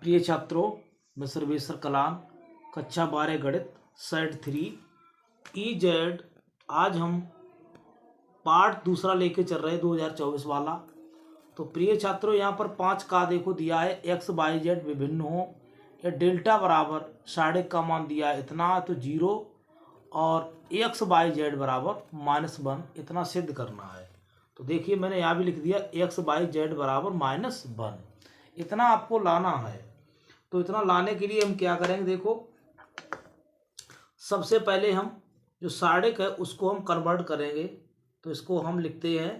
प्रिय छात्रों, मैं सर्वेश्वर कलान, कक्षा 12 गणित सेट 3 EZ। आज हम पार्ट दूसरा लेके चल रहे हैं 2024 वाला। तो प्रिय छात्रों, यहाँ पर 5 का देखो दिया है x y z विभिन्न हो या डेल्टा बराबर साढ़े का मान दिया है इतना, तो 0 और x y z बराबर -1 इतना सिद्ध करना है। तो देखिए मैंने यहाँ भी लिख दिया x y z बराबर -1 इतना आपको लाना है। तो इतना लाने के लिए हम क्या करेंगे, देखो सबसे पहले हम जो साढ़े है उसको हम कन्वर्ट करेंगे। तो इसको हम लिखते हैं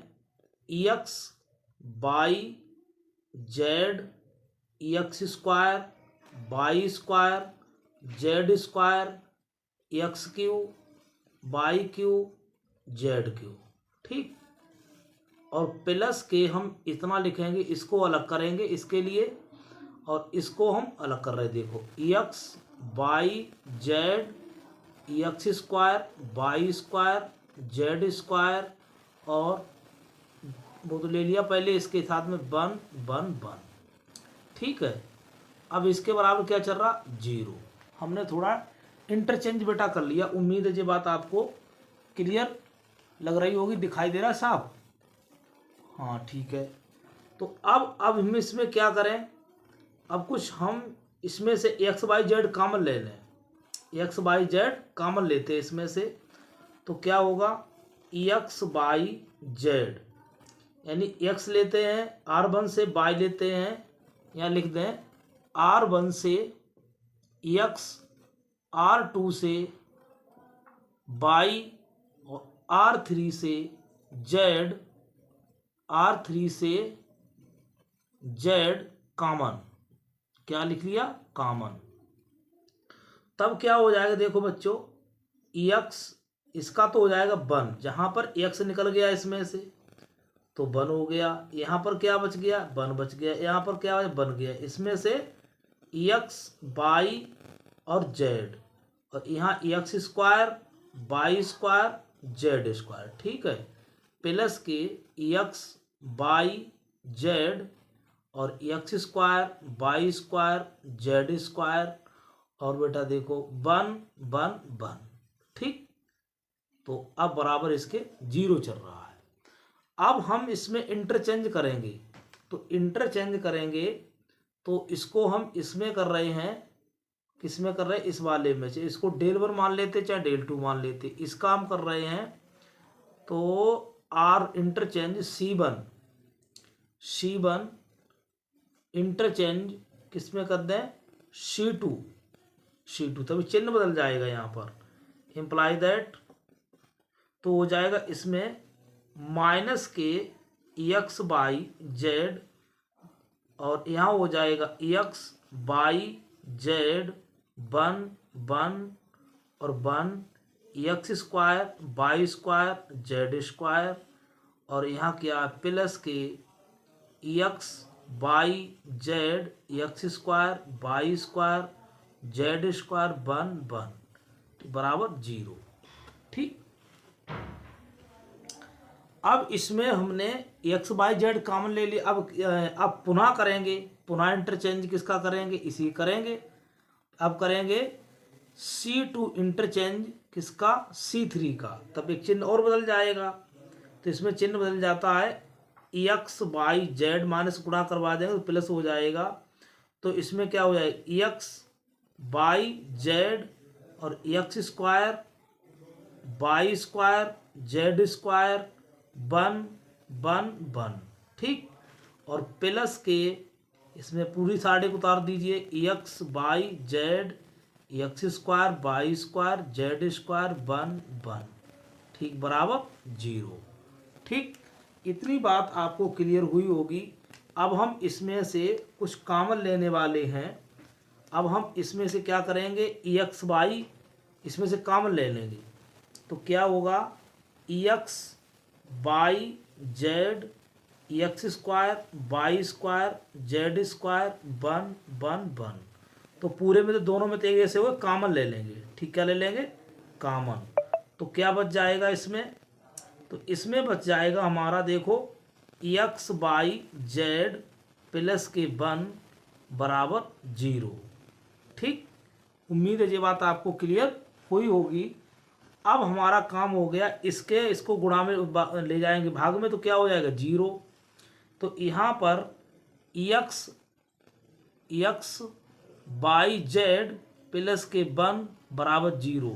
x by Z x square by square Z square x Q by Q Z Q, ठीक। और प्लस के हम इतना लिखेंगे, इसको अलग करेंगे इसके लिए और इसको हम अलग कर रहे हैं। देखो x by Z x square by square Z square और वो तो ले लिया पहले, इसके साथ में 1 1 1, ठीक है। अब इसके बराबर क्या चल रहा, 0। हमने थोड़ा इंटरचेंज बेटा कर लिया। उम्मीद है ये बात आपको क्लियर लग रही होगी, दिखाई दे रहा है साहब? हाँ ठीक है। तो अब हम इसमें क्या करें, अब कुछ हम इसमें से एक्स वाई जेड कॉमन ले लें। एक्स वाई जेड कॉमन लेते हैं इसमें से, तो क्या होगा एक्स बाई जेड, यानी एक्स लेते हैं R1 से, बाई लेते हैं, यहाँ लिख दें R1 से एक्स, R2 से बाई और R3 से जेड, R3 से जेड कॉमन, क्या लिख लिया कॉमन। तब क्या हो जाएगा, देखो बच्चों एक्स इसका तो हो जाएगा 1, जहां पर एक्स निकल गया इसमें से तो 1 हो गया। यहाँ पर क्या बच गया, 1 बच गया। यहाँ पर क्या बन गया, इसमें से एक्स बाई और जेड, और यहाँ x square by square Z square, ठीक है। Plus k x by Z और x square by square Z square, और बेटा देखो 1 1 1, ठीक। तो अब बराबर इसके 0 चल रहा है। अब हम इसमें इंटरचेंज करेंगे, तो इंटरचेंज करेंगे तो इसको हम इसमें कर रहे हैं, किसमें कर रहे हैं, इस वाले में से। इसको del1 मान लेते चाहे del2 मान लेते, इसका हम कर रहे हैं। तो R इंटरचेंज C1 इंटरचेंज किसमें कर दें, C2, तभी चिन्ह बदल जाएगा यहाँ पर, इम्प्लाई दैट। तो हो जाएगा इसमें माइनस के एक्स बाई जेड, और यहाँ हो जाएगा एक्स बाई जेड 1 1 और 1 x square by square Z square, और यहाँ क्या plus k x by Z x square by square Z square 1 1 बराबर 0, ठीक। अब इसमें हमने एक्स बाई जेड कॉमन ले लिया। अब पुनः करेंगे, पुनः इंटरचेंज किसका करेंगे, इसी करेंगे। अब करेंगे C2 इंटरचेंज किसका, C3 का, तब एक चिन्ह और बदल जाएगा। तो इसमें चिन्ह बदल जाता है, एक्स बाई जेड माइनस गुणा करवा देंगे तो प्लस हो जाएगा। तो इसमें क्या हो जाएगा, एक्स बाई जेड और x square by square Z square 1 1 1, ठीक। और प्लस के इसमें पूरी साढ़े को उतार दीजिए, x by Z x square by square Z square 1 1, ठीक, बराबर 0, ठीक। इतनी बात आपको क्लियर हुई होगी। अब हम इसमें से कुछ कॉमन लेने वाले हैं। अब हम इसमें से क्या करेंगे, एक्स बाई इसमें से कॉमन ले लेंगे, तो क्या होगा x by Z x square by square Z square 1 1 1। तो पूरे में तो दोनों में तो एक जैसे हुए, कॉमन ले लेंगे, ठीक। क्या ले लेंगे, कॉमन। तो क्या बच जाएगा इसमें, तो इसमें बच जाएगा हमारा, देखो एक्स बाई जेड प्लस के 1 बराबर 0। ठीक, उम्मीद है ये बात आपको क्लियर हुई होगी। अब हमारा काम हो गया, इसको गुणा में ले जाएंगे भाग में, तो क्या हो जाएगा 0। तो यहाँ पर एक्स बाई जेड प्लस के 1 बराबर 0।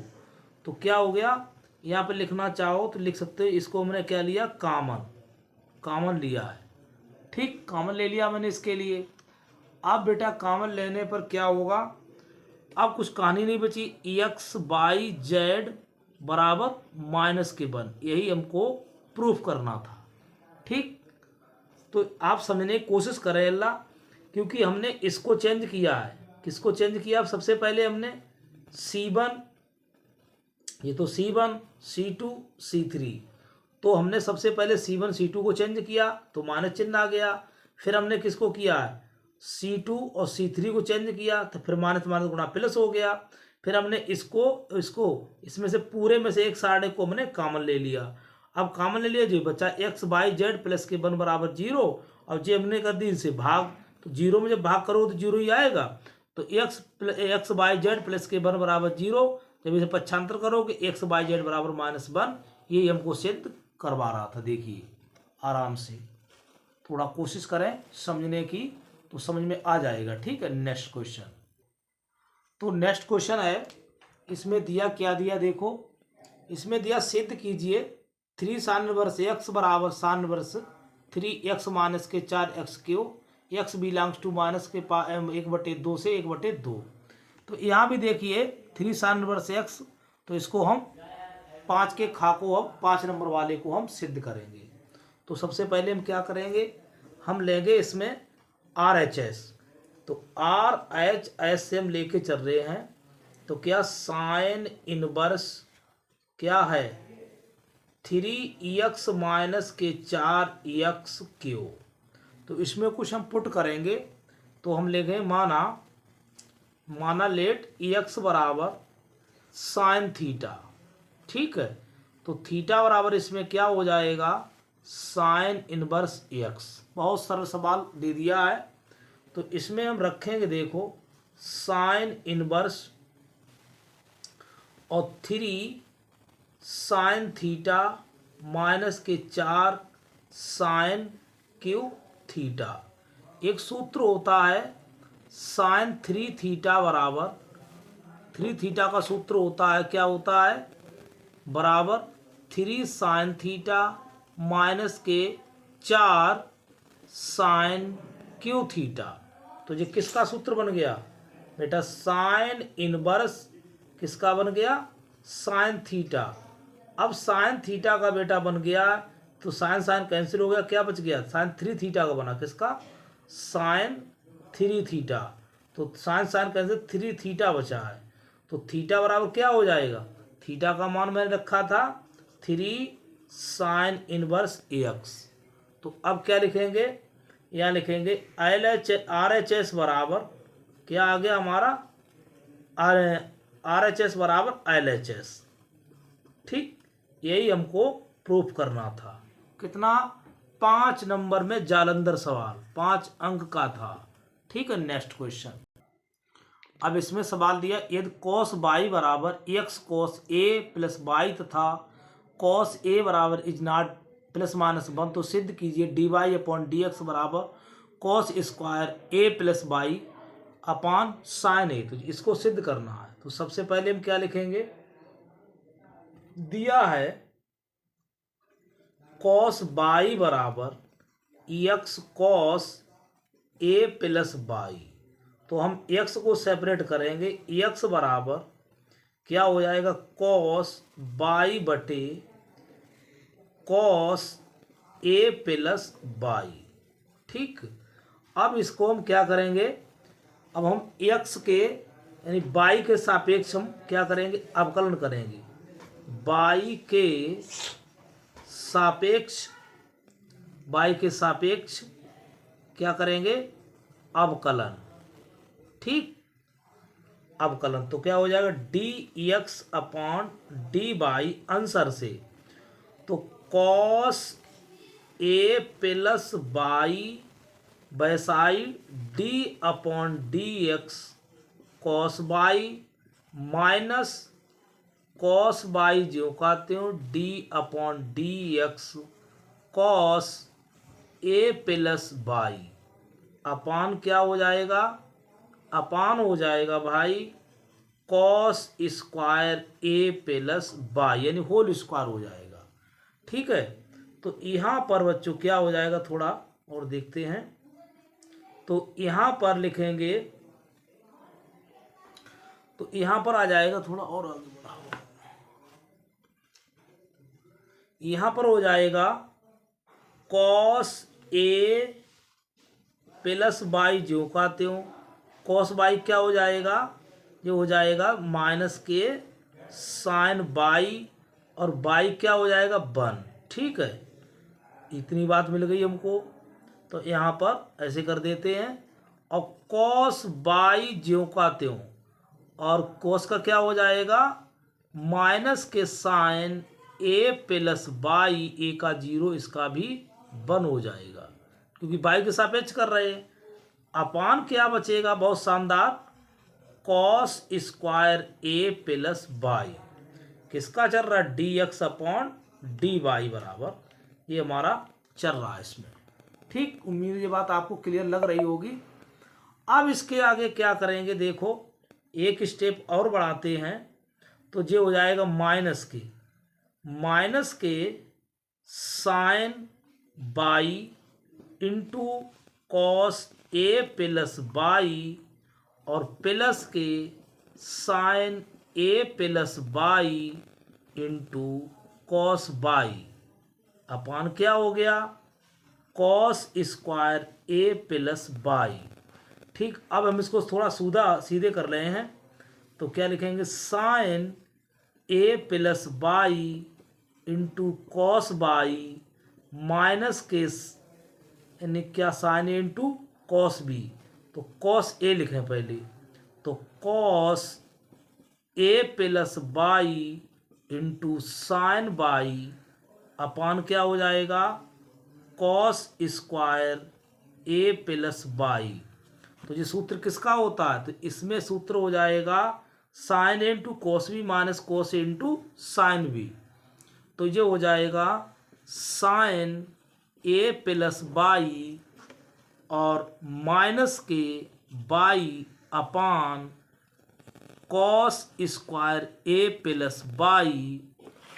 तो क्या हो गया, यहाँ पे लिखना चाहो तो लिख सकते हो, इसको हमने क्या लिया, कॉमन लिया है। ठीक, कॉमन ले लिया मैंने इसके लिए। अब बेटा कॉमन लेने पर क्या होगा, अब कुछ कहानी नहीं बची, एक्स बाई जेड बराबर -1, यही हमको प्रूफ करना था। ठीक, तो आप समझने की कोशिश करें अल्लाह, क्योंकि हमने इसको चेंज किया है। किसको चेंज किया, अब सबसे पहले हमने C1, ये तो C1 C2 C3, तो हमने सबसे पहले C1 C2 को चेंज किया तो माइनस चिन्ह आ गया। फिर हमने किसको किया है, C2 और C3 को चेंज किया तो फिर माइनस माइनस गुणा प्लस हो गया। फिर हमने इसको इसमें से पूरे में से एक साइड को हमने कॉमन ले लिया। अब कॉमन ले लिया जी बच्चा एक्स बाई जेड प्लस के 1 बराबर 0, और जे हमने कर दी इसे भाग, तो 0 में जब भाग करो तो 0 ही आएगा। तो एक्स बाई जेड प्लस के 1 बराबर 0, जब इसे पक्षांतर करोगे एक्स बाई जेड बराबर -1, ये हमको सिद्ध करवा रहा था। देखिए आराम से थोड़ा कोशिश करें समझने की, तो समझ में आ जाएगा। ठीक है, नेक्स्ट क्वेश्चन। तो नेक्स्ट क्वेश्चन है, इसमें दिया क्या दिया, देखो इसमें दिया सिद्ध कीजिए 3 sin इनवर्स एक्स बराबर sin इनवर्स 3x माइनस के 4x3, x belongs to minus के 1/2 से 1/2। तो यहाँ भी देखिए 3 sin इनवर्स एक्स, तो इसको हम 5 के खा को अब 5 नंबर वाले को हम सिद्ध करेंगे। तो सबसे पहले हम क्या करेंगे, हम लेंगे इसमें RHS। तो RHS से हम लेके चल रहे हैं, तो क्या साइन इनवर्स क्या है 3x माइनस के 4x3। तो इसमें कुछ हम पुट करेंगे, तो हम लेंगे माना लेट x बराबर साइन थीटा। ठीक है, तो थीटा बराबर इसमें क्या हो जाएगा, साइन इनवर्स x। बहुत सरल सवाल दे दिया है, तो इसमें हम रखेंगे, देखो साइन इनवर्स और 3 साइन थीटा माइनस के 4 साइन क्यू थीटा। एक सूत्र होता है साइन 3 थीटा बराबर, 3 थीटा का सूत्र होता है, क्या होता है, बराबर 3 साइन थीटा माइनस के 4 साइन क्यू थीटा। तो ये किसका सूत्र बन गया बेटा, साइन इनवर्स किसका बन गया, साइन थीटा। अब साइन थीटा का बेटा बन गया, तो साइन साइन कैंसिल हो गया, क्या बच गया, साइन 3 थीटा का बना, किसका, साइन 3 थीटा। तो साइन साइन कैंसिल 3 थीटा बचा है, तो थीटा बराबर क्या हो जाएगा, थीटा का मान मैंने रखा था 3 साइन इनवर्स एक्स। तो अब क्या लिखेंगे, यहाँ लिखेंगे RHS बराबर क्या आ गया हमारा, RHS बराबर LHS। ठीक, यही हमको प्रूफ करना था। कितना, 5 नंबर में जालंधर सवाल, 5 अंक का था। ठीक है, नेक्स्ट क्वेश्चन। अब इसमें सवाल दिया, यदि cos y बराबर x cos a plus y तथा cos a बराबर इज नॉट ±1, तो सिद्ध कीजिए dy/dx बराबर cos square a plus y upon sine a। तो इसको सिद्ध करना है, तो सबसे पहले हम क्या लिखेंगे, दिया है cos y बराबर x cos a plus y, तो हम x को सेपरेट करेंगे, x बराबर क्या हो जाएगा, cos y बटे cos a प्लस y। ठीक, अब इसको हम क्या करेंगे, अब हम x के यानी y के सापेक्ष हम क्या करेंगे, अवकलन करेंगे, y के सापेक्ष क्या करेंगे, अवकलन। ठीक, अवकलन, तो क्या हो जाएगा dx अपॉन dy आंसर से, तो cos a प्लस y बाइसाइड D upon D X cos Y minus cos Y जो कहते हो D upon D X cos A plus Y upon क्या हो जाएगा, अपान हो जाएगा भाई cos square A plus Y यानी होल स्क्वायर हो जाएगा। ठीक है, तो यहाँ पर बच्चों क्या हो जाएगा थोड़ा और देखते हैं। तो यहाँ पर लिखेंगे, तो यहाँ पर आ जाएगा थोड़ा और आगे बढ़ाओ, यहाँ पर हो जाएगा कॉस ए प्लस बाई जो कहते हो कॉस बाई क्या हो जाएगा, ये हो जाएगा माइनस के साइन बाई और बाई क्या हो जाएगा 1। ठीक है, इतनी बात मिल गई हमको। तो यहाँ पर ऐसे कर देते हैं और कॉस बाई जो कहते हो और कॉस का क्या हो जाएगा माइनस के साइन ए प्लस बाई ए का 0 इसका भी 1 हो जाएगा क्योंकि बाई के सापेक्ष कर रहे हैं। अपान क्या बचेगा बहुत शानदार cos square A plus y किसका चल रहा है d x upon d y बराबर ये हमारा चल रहा है इसमें। ठीक, उम्मीद ये बात आपको क्लियर लग रही होगी। अब इसके आगे क्या करेंगे देखो, एक स्टेप और बढ़ाते हैं तो ये हो जाएगा माइनस के sine Y into cos A plus Y और प्लस के sine A plus Y into cos Y upon क्या हो गया cos square A plus Y. ठीक, अब हम इसको थोड़ा सीधे कर रहे हैं तो क्या लिखेंगे sine A plus Y into cos Y minus के यानी क्या sine A into cos B तो कॉस ए लिखें पहले तो cos A plus Y into sine Y upon क्या हो जाएगा cos square A plus Y. तो ये सूत्र किसका होता है तो इसमें सूत्र हो जाएगा sine A into cos B minus cos A into sine B. तो ये हो जाएगा साइन ए प्लस बाई और माइनस के Y upon cos square A plus Y.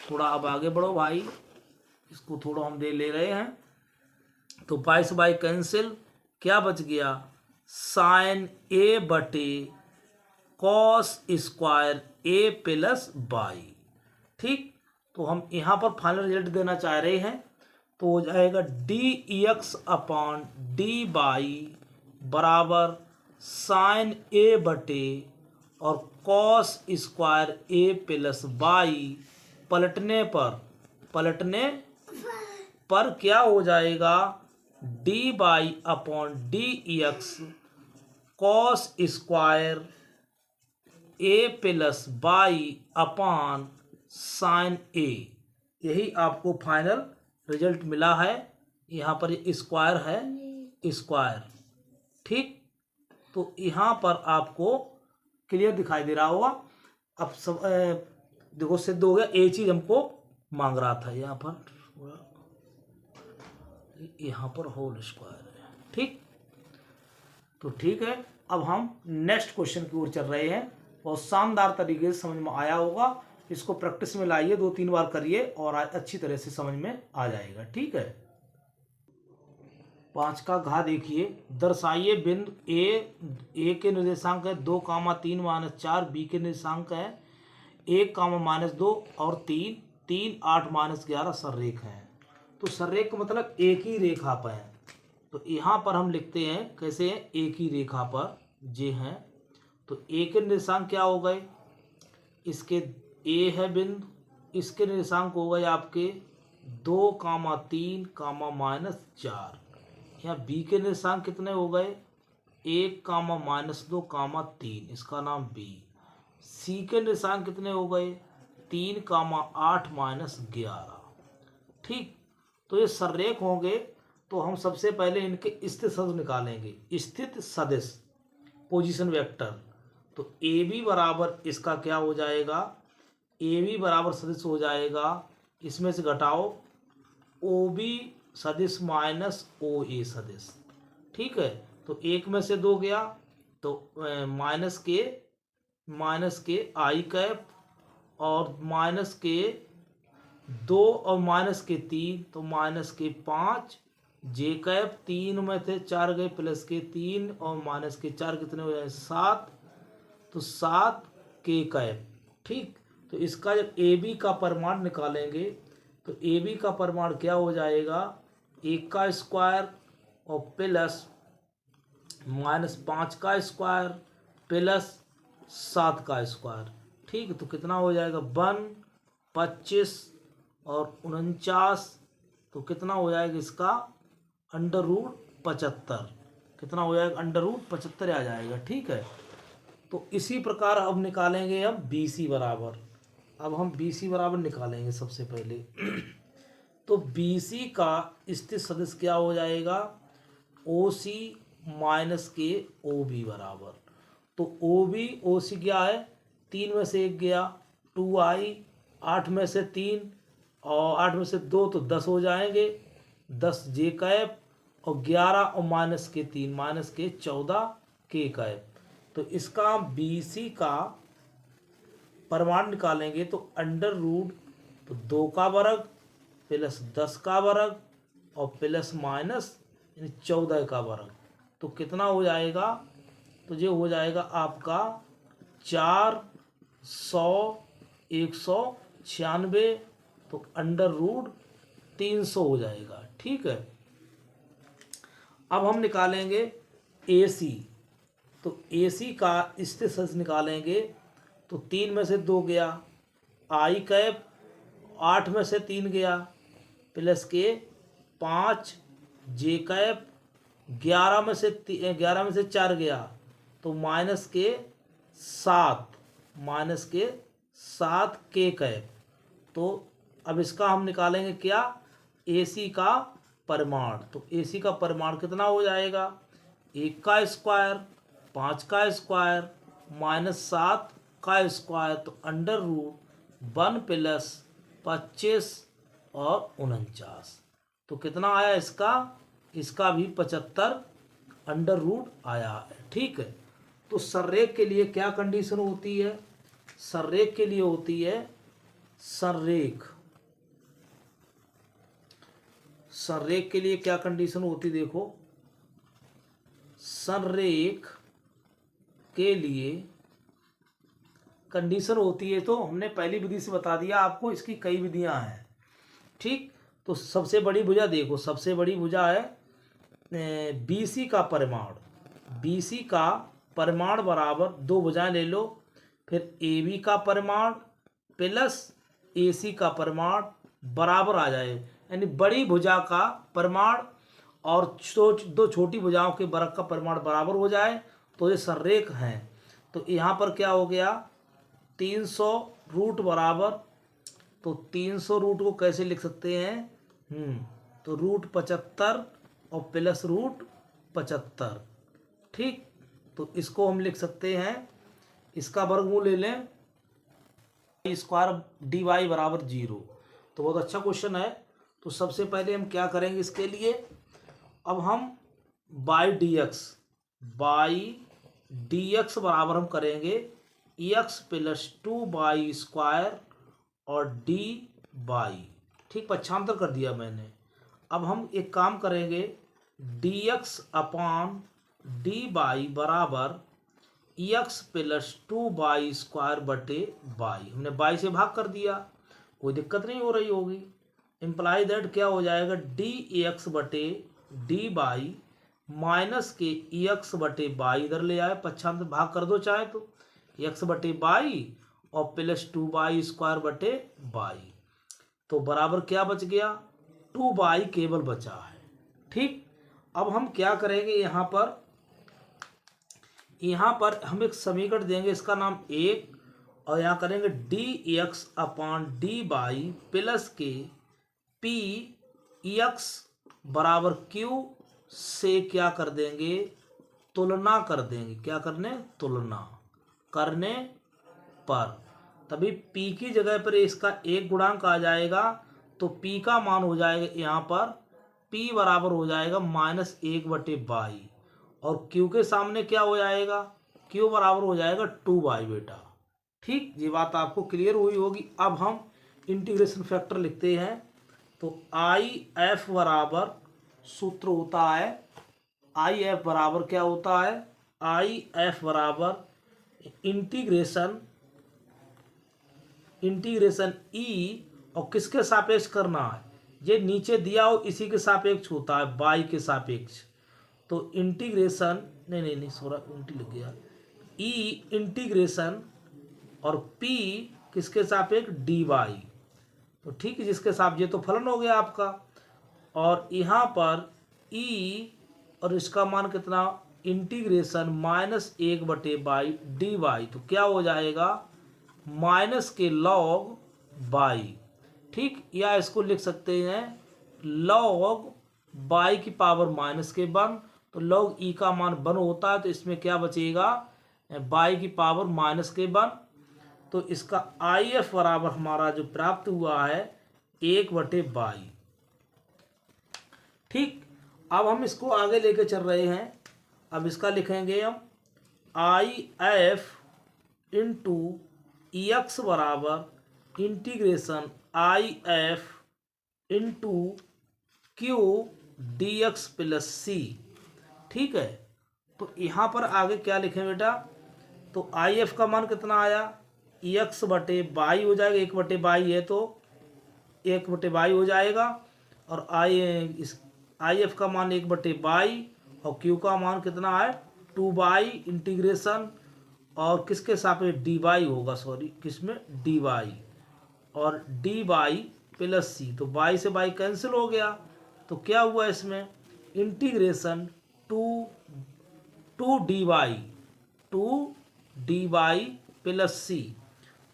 थोड़ा अब आगे बढ़ो भाई, इसको थोड़ा हम ले रहे हैं तो बाई से बाई कैंसिल, क्या बच गया साइन ए बटे cos square A plus Y. ठीक, तो हम यहाँ पर फाइनल रिजल्ट देना चाह रहे हैं तो हो जाएगा D x upon D Y बराबर साइन ए बटे और cos square A plus Y पलटने पर क्या हो जाएगा D by upon D X cos square A plus Y upon sine A. यही आपको फाइनल रिजल्ट मिला है। यहाँ पर स्क्वायर है स्क्वायर। ठीक, तो यहाँ पर आपको क्लियर दिखाई दे रहा होगा। अब सब देखो सिद्ध हो गया, एक चीज़ हमको मांग रहा था यहाँ पर होल स्क्वायर है। ठीक, तो ठीक है, अब हम नेक्स्ट क्वेश्चन की ओर चल रहे हैं। बहुत शानदार तरीके से समझ में आया होगा, इसको प्रैक्टिस में लाइए, 2-3 बार करिए और अच्छी तरह से समझ में आ जाएगा। ठीक है, 5 का घा देखिए, दर्शाइए बिंदु ए के निर्देशांक है 2, 3 - 4, बी के निर्देशांक है 1, -2 और 3, 3, 8 - 11 सररेख है। तो सररेख का मतलब एक ही रेखा पर है। तो यहाँ पर हम लिखते हैं कैसे हैं, एक ही रेखा पर जे हैं। तो ए के निर्देशांक क्या हो गए, इसके ए है बिंदु, इसके निर्देशांक हो गए आपके 2, 3, -4। यहाँ बी के निर्देशांक कितने हो गए 1, -2, 3, इसका नाम बी। सी के निर्देशांक कितने हो गए 3, 8 - 11। ठीक, तो ये सररेख होंगे तो हम सबसे पहले इनके स्थित सदिश निकालेंगे। स्थित सदिश पोजीशन वेक्टर, तो ए बी बराबर इसका क्या हो जाएगा, ए बी बराबर सदिश हो जाएगा, इसमें से घटाओ ओ बी सदिश माइनस ओ ए सदिश। ठीक है, तो एक में से दो गया तो माइनस के आई कैप और माइनस के 2 और माइनस के 3 तो माइनस के 5 जे कैप, 3 में थे 4 गए प्लस के 3 और माइनस के 4 कितने हो जाए 7, तो 7 के कैप। ठीक, तो इसका जब ए बी का परिमाण निकालेंगे तो ए बी का परिमाण क्या हो जाएगा, 1 का स्क्वायर और प्लस माइनस 5 का स्क्वायर प्लस 7 का स्क्वायर। ठीक, तो कितना हो जाएगा 1, 25 और 49, तो कितना हो जाएगा इसका अंडर रूट 75, कितना हो जाएगा अंडर रूट 75 आ जाएगा। ठीक है, तो इसी प्रकार अब निकालेंगे हम बी सी बराबर। अब हम बी सी बराबर निकालेंगे सबसे पहले तो बी सी का स्थित सदिश क्या हो जाएगा, ओ सी माइनस के ओ बी बराबर। तो ओ बी ओ सी क्या है, 3 में से 1 गया 2 आई, 8 में से 3 और 8 में से 2 तो 10 हो जाएंगे, 10 जे कैप और 11 और माइनस के 3 माइनस के 14 के कैप। तो इसका बी सी का परिमाण निकालेंगे तो अंडर रूट तो 2 का वर्ग प्लस 10 का वर्ग और प्लस माइनस यानी 14 का वर्ग, तो कितना हो जाएगा, तो ये हो जाएगा आपका 400 तो अंडर रूट 300 हो जाएगा। ठीक है, अब हम निकालेंगे ए सी, तो ए सी का स्थित सदिश निकालेंगे तो 3 में से 2 गया आई कैप, 8 में से 3 गया प्लस के 5 जे कैप, 11 में से 4 गया तो माइनस के 7 के कैप। तो अब इसका हम निकालेंगे क्या, ए सी का परिमाण। तो ए सी का परिमाण कितना हो जाएगा, 1 का स्क्वायर 5 का स्क्वायर माइनस 7 का स्क्वायर, तो अंडर रूट 1 प्लस 25 और 49, तो कितना आया इसका भी 75 अंडर रूट आया है। ठीक है, तो संरेख के लिए क्या कंडीशन होती है, संरेख के लिए होती है संरेख के लिए क्या कंडीशन होती, देखो संरेख के लिए कंडीशन होती है, तो हमने पहली विधि से बता दिया आपको, इसकी कई विधियां हैं। ठीक, तो सबसे बड़ी भुजा देखो, सबसे बड़ी भुजा है बी सी का परिमाण, बी सी का परिमाण बराबर 2 भुजाएं ले लो, फिर ए बी का परिमाण प्लस ए सी का परिमाण बराबर आ जाए, यानी बड़ी भुजा का परिमाण और 2 छोटी भुजाओं के वर्ग का परिमाण बराबर हो जाए तो ये संरेख हैं। तो यहाँ पर क्या हो गया 300 रूट बराबर, तो 300 रूट को कैसे लिख सकते हैं, तो रूट 75 और प्लस रूट 75। ठीक, तो इसको हम लिख सकते हैं, इसका वर्गमूल ले लें स्क्वायर डी वाई बराबर 0। तो बहुत अच्छा क्वेश्चन है। तो सबसे पहले हम क्या करेंगे इसके लिए, अब हम बाई डी एक्स बराबर हम करेंगे एक्स प्लस 2 बाई स्क्वायर और डी बाई, ठीक पक्षांतर कर दिया मैंने। अब हम एक काम करेंगे डी एक्स अपान डी बाई बराबर एक्स प्लस 2 बाई स्क्वायर बटे बाई, हमने बाई से भाग कर दिया, कोई दिक्कत नहीं हो रही होगी। इम्प्लाई दैट क्या हो जाएगा डी एक्स बटे डी बाई माइनस के एक्स बटे बाई, इधर ले आए पक्षांतर भाग कर दो चाहे तो, एक्स बटे बाई और प्लस 2 बाई स्क्वायर बटे बाई, तो बराबर क्या बच गया 2 बाई केवल बचा है। ठीक, अब हम क्या करेंगे यहाँ पर हम एक समीकरण देंगे, इसका नाम 1, और यहाँ करेंगे D x upon D by plus के पी एक्स बराबर क्यू से क्या कर देंगे, तुलना कर देंगे। क्या करने, तुलना करने पर तभी P की जगह पर इसका एक गुणांक आ जाएगा, तो P का मान हो जाएगा यहाँ पर P बराबर हो जाएगा -1/22 और Q के सामने क्या हो जाएगा, Q बराबर हो जाएगा 2y बेटा। ठीक, ये बात आपको क्लियर हुई होगी। अब हम इंटीग्रेशन फैक्टर लिखते हैं। तो IF बराबर सूत्र होता है, IF बराबर क्या होता है, IF बराबर इंटीग्रेशन E और किसके सापेक्ष करना है, ये नीचे दिया हो इसी के सापेक्ष होता है, y के सापेक्ष। तो इंटीग्रेशन नहीं सोरा उल्टी लग गया, E इंटीग्रेशन और P किसके सापेक्ष, dy। तो ठीक है, जिसके साथ ये तो फलन हो गया आपका। और यहाँ पर E और इसका मान कितना, इंटीग्रेशन -1/22 dy। तो क्या हो जाएगा, माइनस के log y। ठीक, या इसको लिख सकते हैं log y की पावर -1। तो log e का मान 1 होता है, तो इसमें क्या बचेगा, y की पावर -1। तो इसका IF बराबर हमारा जो प्राप्त हुआ है 1/22। ठीक, अब हम इसको आगे लेके चल रहे हैं। अब इसका लिखेंगे हम IF इंटू EX बराबर integration IF into Q DX plus C। ठीक है, तो यहाँ पर आगे क्या लिखें बेटा, तो IF का मान कितना आया, EX/22 हो जाएगा, 1/22 है तो 1/22 हो जाएगा। और IF का मान 1/22 और Q का मान कितना है 2y इंटीग्रेशन और किसके सापेक्ष dy होगा, सॉरी किसमें dy और dy प्लस c। तो y से y कैंसिल हो गया, तो क्या हुआ इसमें इंटीग्रेशन 2 dy प्लस c।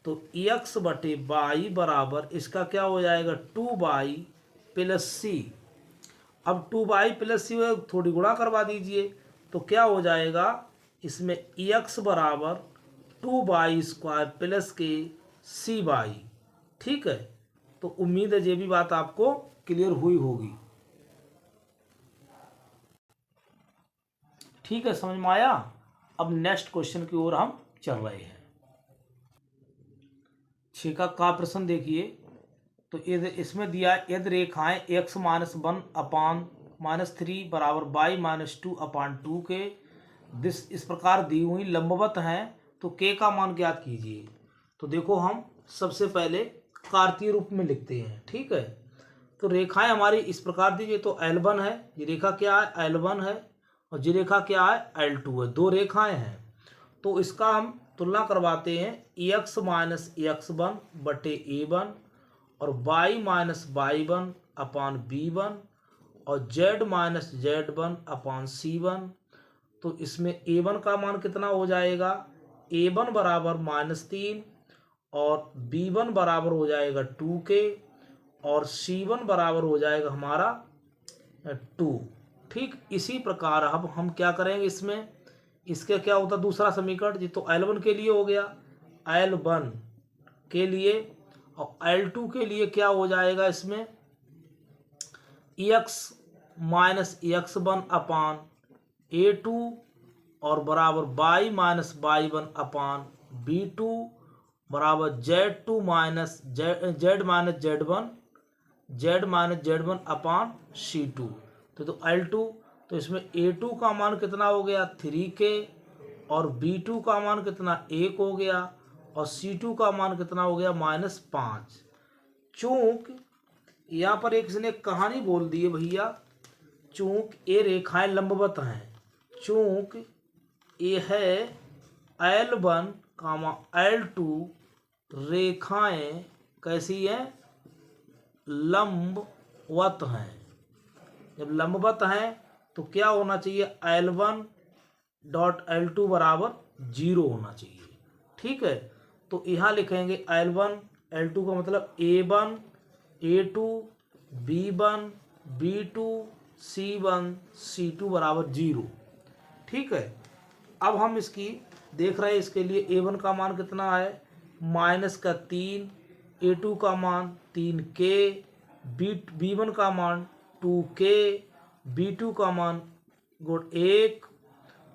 तो EX/y बराबर इसका क्या हो जाएगा 2y प्लस सी। अब 2y प्लस सी थोड़ी गुणा करवा दीजिए, तो क्या हो जाएगा इसमें EX बराबर 2y² प्लस के cy। ठीक है, तो उम्मीद है ये भी बात आपको क्लियर हुई होगी। ठीक है, समझ में आया। अब नेक्स्ट क्वेश्चन की ओर हम चल रहे हैं। 6 का प्रश्न देखिए। तो इसमें दिया यदि रेखाएं x - 1 अपान -3 बराबर y - 2 अपान 2 के इस प्रकार दी हुई लंबवत हैं, तो k का मान ज्ञात कीजिए। तो देखो हम सबसे पहले कार्तीय रूप में लिखते हैं। ठीक है, तो रेखाएं हमारी इस प्रकार दीजिए। तो L1 है, ये रेखा क्या है L1 है, और ये रेखा क्या है L2 है। दो रेखाएं हैं, तो इसका हम तुलना करवाते हैं EX - X1 बटे A1 और y - y1 अपान B1 और Z - Z1 अपान C1। तो इसमें A1 का मान कितना हो जाएगा, A1 बराबर -3 और B1 बराबर हो जाएगा 2 के और C1 बराबर हो जाएगा हमारा 2। ठीक, इसी प्रकार अब हम क्या करेंगे, इसमें इसके क्या होता दूसरा समीकरण, जी तो L1 के लिए हो गया, L1 के लिए, और L2 के लिए क्या हो जाएगा इसमें EX - X1 अपान A2 और बराबर y - y1 अपान B2 बराबर Z2 - Z1 अपान C2। तो L2, तो इसमें A2 का मान कितना हो गया 3 के और B2 का मान कितना 1 हो गया और C2 का मान कितना हो गया -5। चूंक यहाँ पर एक इसने कहानी बोल दी है भैया, चूंक ये रेखाएं लंबवत हैं, चूंक ये है L1, L2 रेखाएं कैसी हैं, लंबवत हैं। जब लंबवत हैं तो क्या होना चाहिए L1.L2 बराबर 0 होना चाहिए। ठीक है, तो यहाँ लिखेंगे L1 L2 का मतलब A1 A2 B1 B2 C1 C2 बराबर 0। ठीक है, अब हम इसकी देख रहे हैं, इसके लिए A1 का मान कितना है -3, A2 का मान 3K, B1 का मान 2K, B2 का मान 1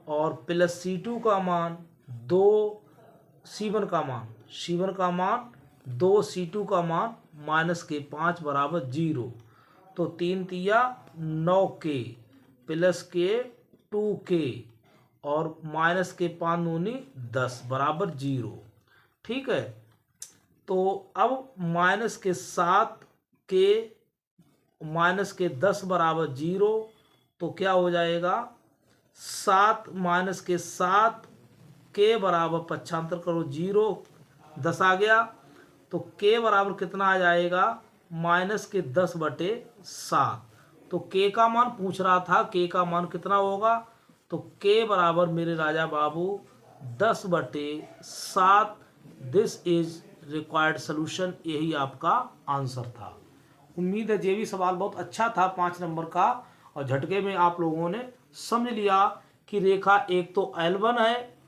और प्लस C2 का मान 2, C1 का मान 2, C2 का मान -K5 बराबर 0। तो 3 तिया 9K प्लस के 2K और -K5 दूनी 10 बराबर 0। ठीक है, तो अब -K10 बराबर 0, तो क्या हो जाएगा 7 -K7 के बराबर पक्षांतर करो 0, 10 आ गया, तो K बराबर कितना आ जाएगा -10/7। तो K का मान पूछ रहा था, K का मान कितना होगा, तो K बराबर मेरे Raja Babu 10/7। This is required solution, यही आपका आंसर था। उम्मीद है ये भी सवाल बहुत अच्छा था 5 नंबर का, और झटके में आप लोगों ने समझ लिया कि रेखा एक तो L1 है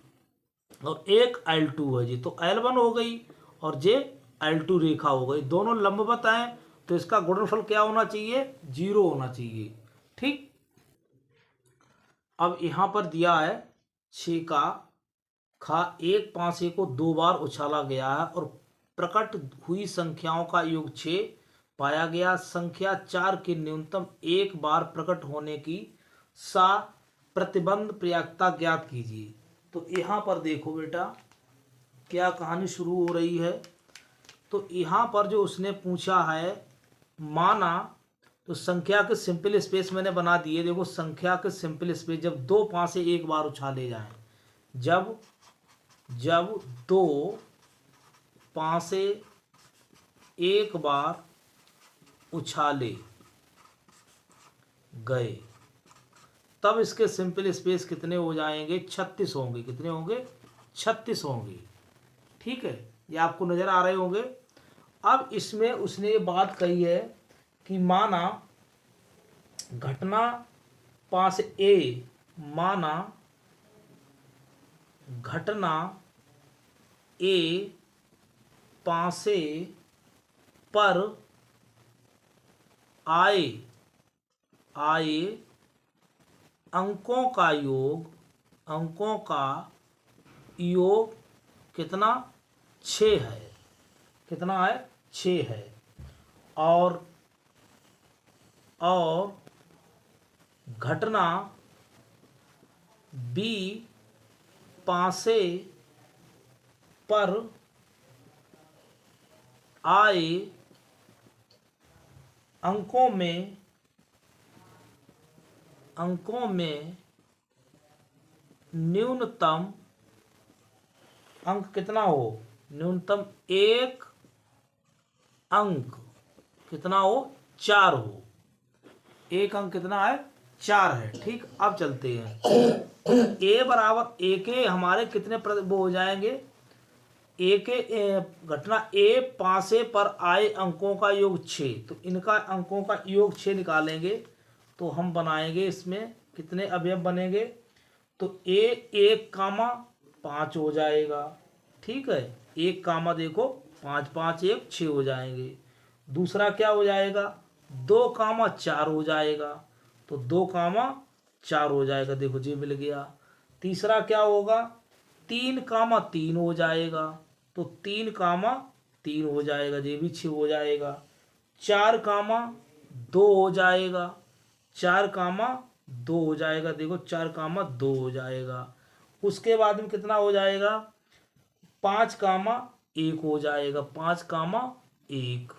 और एक L2 है जी। तो L1 हो गई और ये L2 रेखा हो गई, दोनों लंबवत हैं, तो इसका गुणनफल क्या होना चाहिए 0 होना चाहिए। ठीक, अब यहाँ पर दिया है 6 का खा, एक पासे को 2 बार उछाला गया है और प्रकट हुई संख्याओं का योग 6 पाया गया। संख्या 4 के न्यूनतम एक बार प्रकट होने की सा प्रतिबंध प्रयाक्ता ज्ञात कीजिए। तो यहाँ पर देखो बेटा क्या कहानी शुरू हो रही है। तो यहाँ पर जो उसने पूछा है माना, तो संख्या के सिंपल स्पेस मैंने बना दिए। देखो संख्या के सिंपल स्पेस जब 2 पासे एक बार उछाले जाएं, जब 2 पासे एक बार उछाले गए, तब इसके सिंपल स्पेस कितने हो जाएंगे 36 होंगे। कितने होंगे 36 होंगे। ठीक है, ये आपको नजर आ रहे होंगे। अब इसमें उसने ये बात कही है कि माना घटना पास ए, माना घटना ए पासे पर आए अंकों का योग कितना 6 है। कितना है 6 है। और घटना बी पासे पर आए अंकों में न्यूनतम अंक कितना हो, न्यूनतम एक अंक कितना हो 4 हो। एक अंक कितना है 4 है। ठीक, अब चलते हैं। ए बराबर ए के हमारे कितने वो हो जाएंगे, ए के घटना ए पासे पर आए अंकों का योग 6, तो इनका अंकों का योग 6 निकालेंगे तो हम बनाएंगे इसमें कितने अवयव बनेंगे, तो ए 1,5 हो जाएगा। ठीक है, 1, देखो 5 5 1 6 हो जाएंगे। दूसरा क्या हो जाएगा 2,4 हो जाएगा, तो 2,4 हो जाएगा। देखो जी मिल गया। तीसरा क्या होगा 3,3 हो जाएगा, तो 3,3 हो जाएगा, ये भी 6 हो जाएगा। 4,2 हो जाएगा, 4,2 हो जाएगा। देखो 4,2 हो जाएगा। उसके बाद में कितना हो जाएगा 5,1 हो जाएगा, 5,1।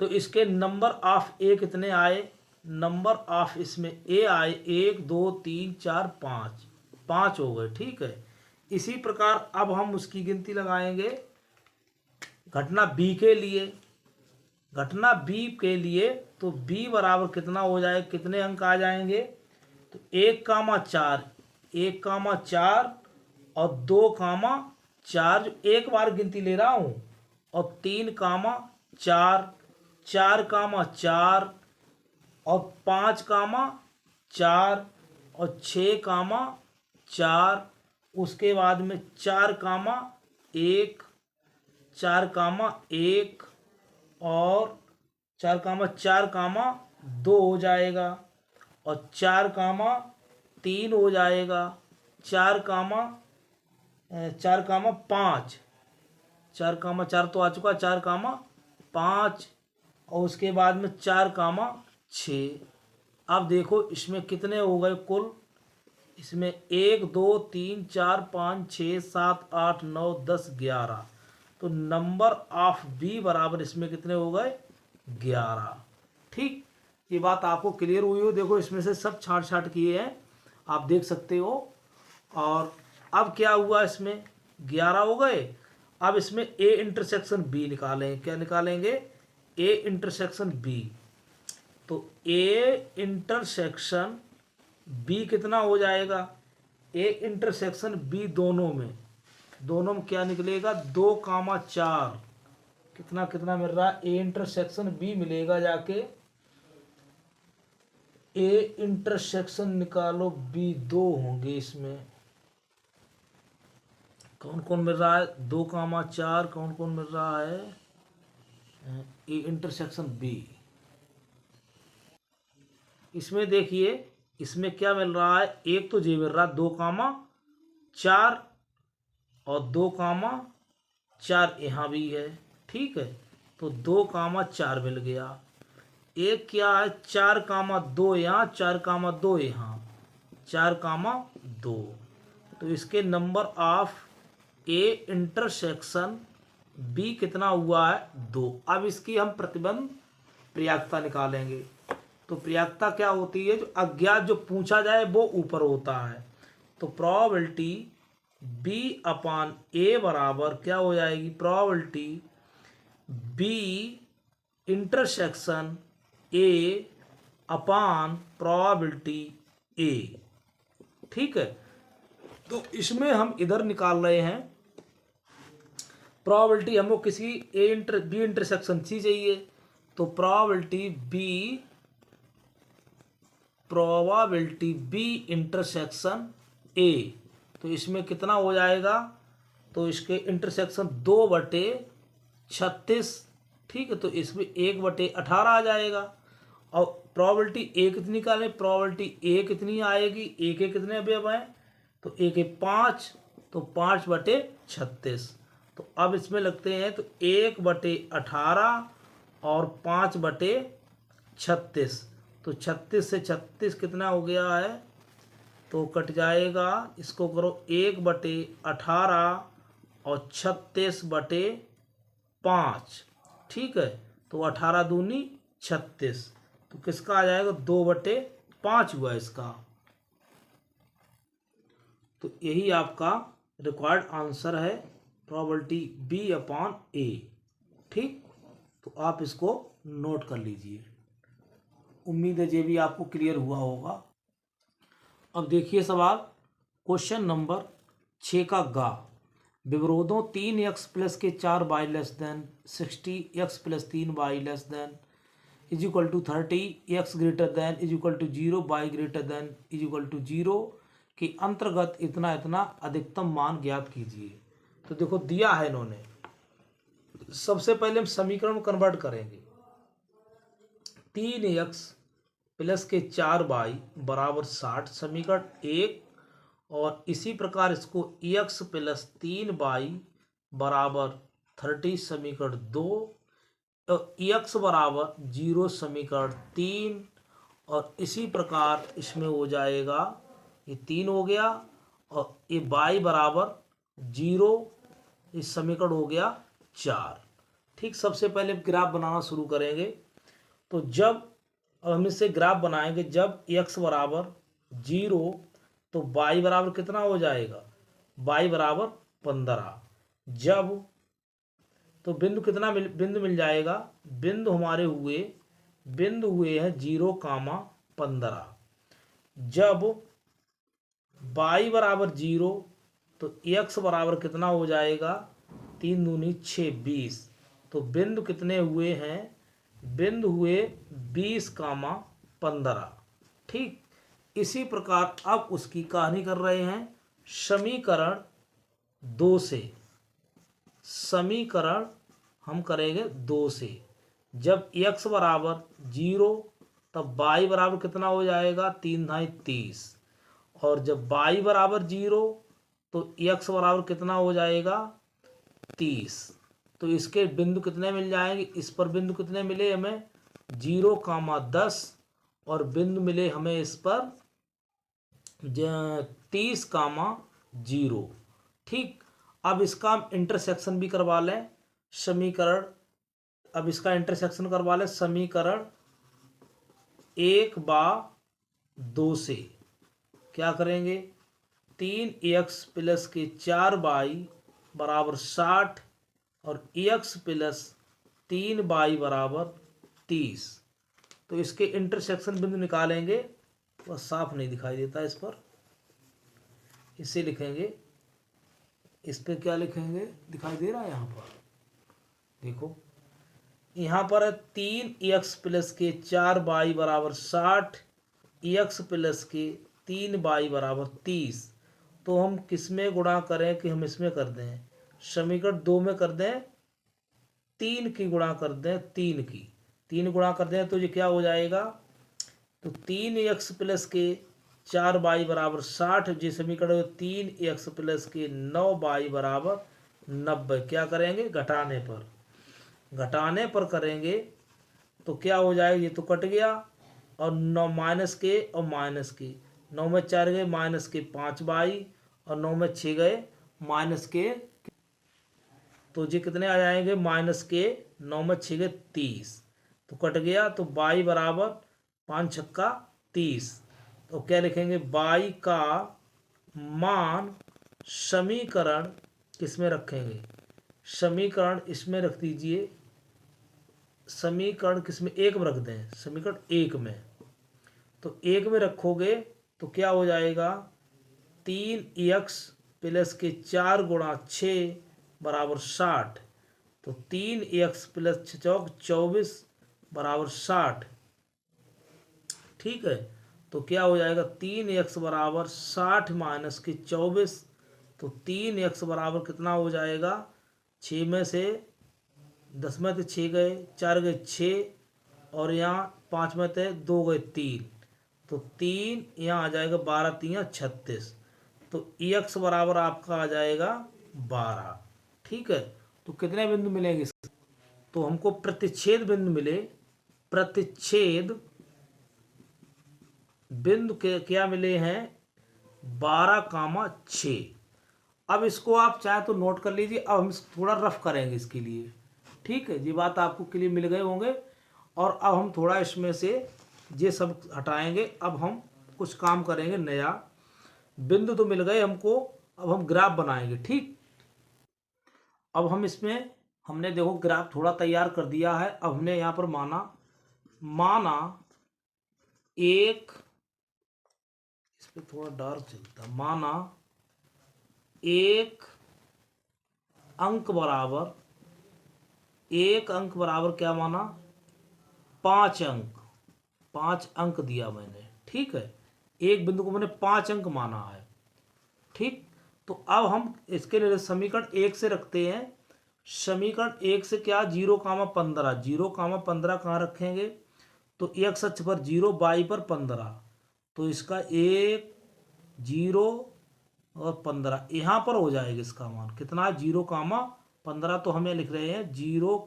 तो इसके नंबर ऑफ ए कितने आए, नंबर ऑफ इसमें ए आए 1 2 3 4 5, 5 हो गए। ठीक है, इसी प्रकार अब हम उसकी गिनती लगाएंगे घटना बी के लिए। घटना बी के लिए तो बी बराबर कितना हो जाए, कितने अंक आ जाएंगे, तो 1,4 और 2,4 जो एक बार गिनती ले रहा हूँ, और 3,4 4,4 और 5 कामा 4 और 6 कामा 4, उसके बाद में 4 कामा 1, 4 कामा 1 और 4 कामा 4 कामा 2 हो जाएगा, और 4 कामा 3 हो जाएगा, 4 कामा 5, 4 कामा 4 तो आ चुका, 4 कामा 5 और उसके बाद में 4 कामा 6। अब देखो इसमें कितने हो गए कुल, इसमें 1 2 3 4 5 6 7 8 9 10 11, तो नंबर ऑफ बी बराबर इसमें कितने हो गए 11। ठीक, ये बात आपको क्लियर हुई हो। देखो इसमें से सब छाट छाट किए हैं, आप देख सकते हो। और अब क्या हुआ, इसमें 11 हो गए। अब इसमें ए इंटरसेक्शन बी निकालें, क्या निकालेंगे, ए इंटरसेक्शन बी। तो ए इंटरसेक्शन बी कितना हो जाएगा, ए इंटरसेक्शन बी दोनों में क्या निकलेगा 2 कामा 4, कितना कितना मिल रहा है, ए इंटरसेक्शन बी मिलेगा जाके, ए इंटरसेक्शन निकालो बी 2 होंगे इसमें, कौन कौन मिल रहा है 2 कामा 4, कौन कौन मिल रहा है ए इंटरसेक्शन बी। इसमें देखिए इसमें क्या मिल रहा है, एक तो जी मिल रहा है 2 कामा 4 और 2 कामा 4 यहाँ भी है। ठीक है, तो 2 कामा 4 मिल गया। एक क्या है 4 कामा 2 यहाँ, 4 कामा 2 यहाँ, 4 कामा 2, तो इसके number of A intersection B कितना हुआ है 2। अब इसकी हम प्रतिबंध प्रयाक्ता निकालेंगे। तो प्रयाक्ता क्या होती है, जो अज्ञात जो पूछा जाए वो ऊपर होता है। तो प्रोबेबिलिटी बी अपान ए बराबर क्या हो जाएगी, probability B intersection A upon probability A. ठीक है, तो इसमें हम इधर निकाल रहे हैं प्रोबेबिलिटी, हमको किसी बी इंटरसेक्शन सी चाहिए, तो प्रोबेबिलिटी बी इंटरसेक्शन ए, तो इसमें कितना हो जाएगा, तो इसके इंटरसेक्शन 2/36। ठीक है, तो इसमें 1/18 आ जाएगा। और प्रोबेबिलिटी ए कितनी निकालें, प्रोबेबिलिटी ए कितनी आएगी, ए के कितने अवयव हैं, तो ए के 5, तो 5/36। तो अब इसमें लगते हैं तो 1/18 और 5/36, तो 36 से 36 कितना हो गया है, तो कट जाएगा, इसको करो 1/18 और 36/5। ठीक है, तो 18 दूनी 36, तो किसका आ जाएगा 2/5 हुआ इसका। तो यही आपका रिक्वायर्ड आंसर है, प्रोबेबिलिटी बी अपान ए। ठीक, तो आप इसको नोट कर लीजिए। उम्मीद है ये भी आपको क्लियर हुआ होगा। अब देखिए सवाल क्वेश्चन नंबर 6 का गा, विवरोधों 3x प्लस के 4y less than 60x plus 3y less than is equal to 30x greater than is equal to 0 y greater than is equal to 0 के अंतर्गत इतना इतना अधिकतम मान ज्ञात कीजिए। तो देखो दिया है इन्होंने, सबसे पहले हम समीकरण कन्वर्ट करेंगे। 3x प्लस के 4y बराबर 60 समीकरण 1, और इसी प्रकार इसको x प्लस 3y बराबर 30 समीकरण 2, और x बराबर 0 समीकरण 3, और इसी प्रकार इसमें हो जाएगा, ये 3 हो गया, और ये y बराबर 0, इस समीकरण हो गया 4। ठीक, सबसे पहले ग्राफ बनाना शुरू करेंगे। तो जब हम इससे ग्राफ बनाएंगे, जब x बराबर 0 तो y बराबर कितना हो जाएगा, y बराबर 15। जब तो बिंदु कितना बिंदु मिल जाएगा, बिंदु हमारे हुए हैं 0,15। जब y बराबर 0 तो x बराबर कितना हो जाएगा, 3 दूनी 6 20। तो बिंदु कितने हुए हैं, बिंदु हुए 20,15। 15। ठीक, इसी प्रकार अब उसकी कहानी कर रहे हैं समीकरण 2 से। समीकरण हम करेंगे 2 से। जब x बराबर 0 तब y बराबर कितना हो जाएगा, 3 धाई 30। और जब y बराबर 0 तो x बराबर कितना हो जाएगा, 30। तो इसके बिंदु कितने मिल जाएंगे, इस पर बिंदु कितने मिले हमें, 0, 10 और बिंदु मिले हमें इस पर 30, 0। ठीक, अब इसका हम इंटरसेक्शन भी करवा लें समीकरण। अब इसका इंटरसेक्शन करवा लें समीकरण 1/2 से। क्या करेंगे, 3x प्लस के 4y बराबर 60 और x प्लस 3y बराबर 30। तो इसके इंटरसेक्शन बिंदु निकालेंगे। वह साफ नहीं दिखाई देता इस पर, इसे लिखेंगे। इस पे क्या लिखेंगे, दिखाई दे रहा है यहाँ पर, देखो यहाँ पर है 3x प्लस के 4y बराबर 60, x प्लस के 3y बराबर 30। तो हम किस में गुणा करें कि हम इसमें कर दें, समीकरण 2 में कर दें, 3 की गुणा कर दें, 3 गुणा कर दें तो ये क्या हो जाएगा, तो 3x प्लस के 4y बराबर 60, जी समीकरण 3x प्लस के 9y बराबर 90। क्या करेंगे, घटाने पर करेंगे तो क्या हो जाएगा, ये तो कट गया और 9 माइनस के और माइनस के, 9 में 4 गए माइनस के 5y और 9 में 6 गए माइनस के, तो ये कितने आ जाएंगे, माइनस के 9 में 6 गए 30। तो कट गया, तो y बराबर 5 छक्का 30। तो क्या लिखेंगे, y का मान समीकरण किस में रखेंगे, समीकरण इसमें रख दीजिए, समीकरण किस में, 1 में रख दें, समीकरण 1 में। तो 1 में रखोगे तो क्या हो जाएगा, 3x प्लस के 4 गुणा 6 बराबर 60। तो 3x प्लस 24 बराबर 60। ठीक है, तो क्या हो जाएगा, 3x बराबर 60 माइनस के 24। तो 3x बराबर कितना हो जाएगा, 6 में से 10 में से 6 गए, 4 गए 6 और यहाँ 5 में से 2 गए 3। तो 3 यहाँ आ जाएगा, 12 3 36। तो x बराबर आपका आ जाएगा 12। ठीक है, तो कितने बिंदु मिलेंगे, तो हमको प्रतिच्छेद बिंदु मिले। प्रतिच्छेद बिंदु के क्या मिले हैं, 12, 6। अब इसको आप चाहे तो नोट कर लीजिए। अब हम थोड़ा रफ करेंगे इसके लिए। ठीक है, ये बात आपको क्लियर मिल गए होंगे। और अब हम थोड़ा इसमें से ये सब हटाएंगे। अब हम कुछ काम करेंगे नया। बिंदु तो मिल गए हमको, अब हम ग्राफ बनाएंगे। ठीक, अब हम इसमें हमने देखो ग्राफ थोड़ा तैयार कर दिया है। अब हमने यहाँ पर माना एक, इस पर थोड़ा डार्क चलता, माना एक अंक बराबर क्या माना, 5 अंक दिया मैंने। ठीक है, एक बिंदु को मैंने 5 अंक माना है। ठीक, तो अब हम इसके लिए समीकरण 1 से रखते हैं। समीकरण 1 से क्या, 0, 15 कहाँ रखेंगे, तो x अक्ष पर 0, y पर 15। तो इसका 1, 0 और 15 यहाँ पर हो जाएगा। इसका मान कितना, 0, 15। तो हमें लिख रहे हैं 0,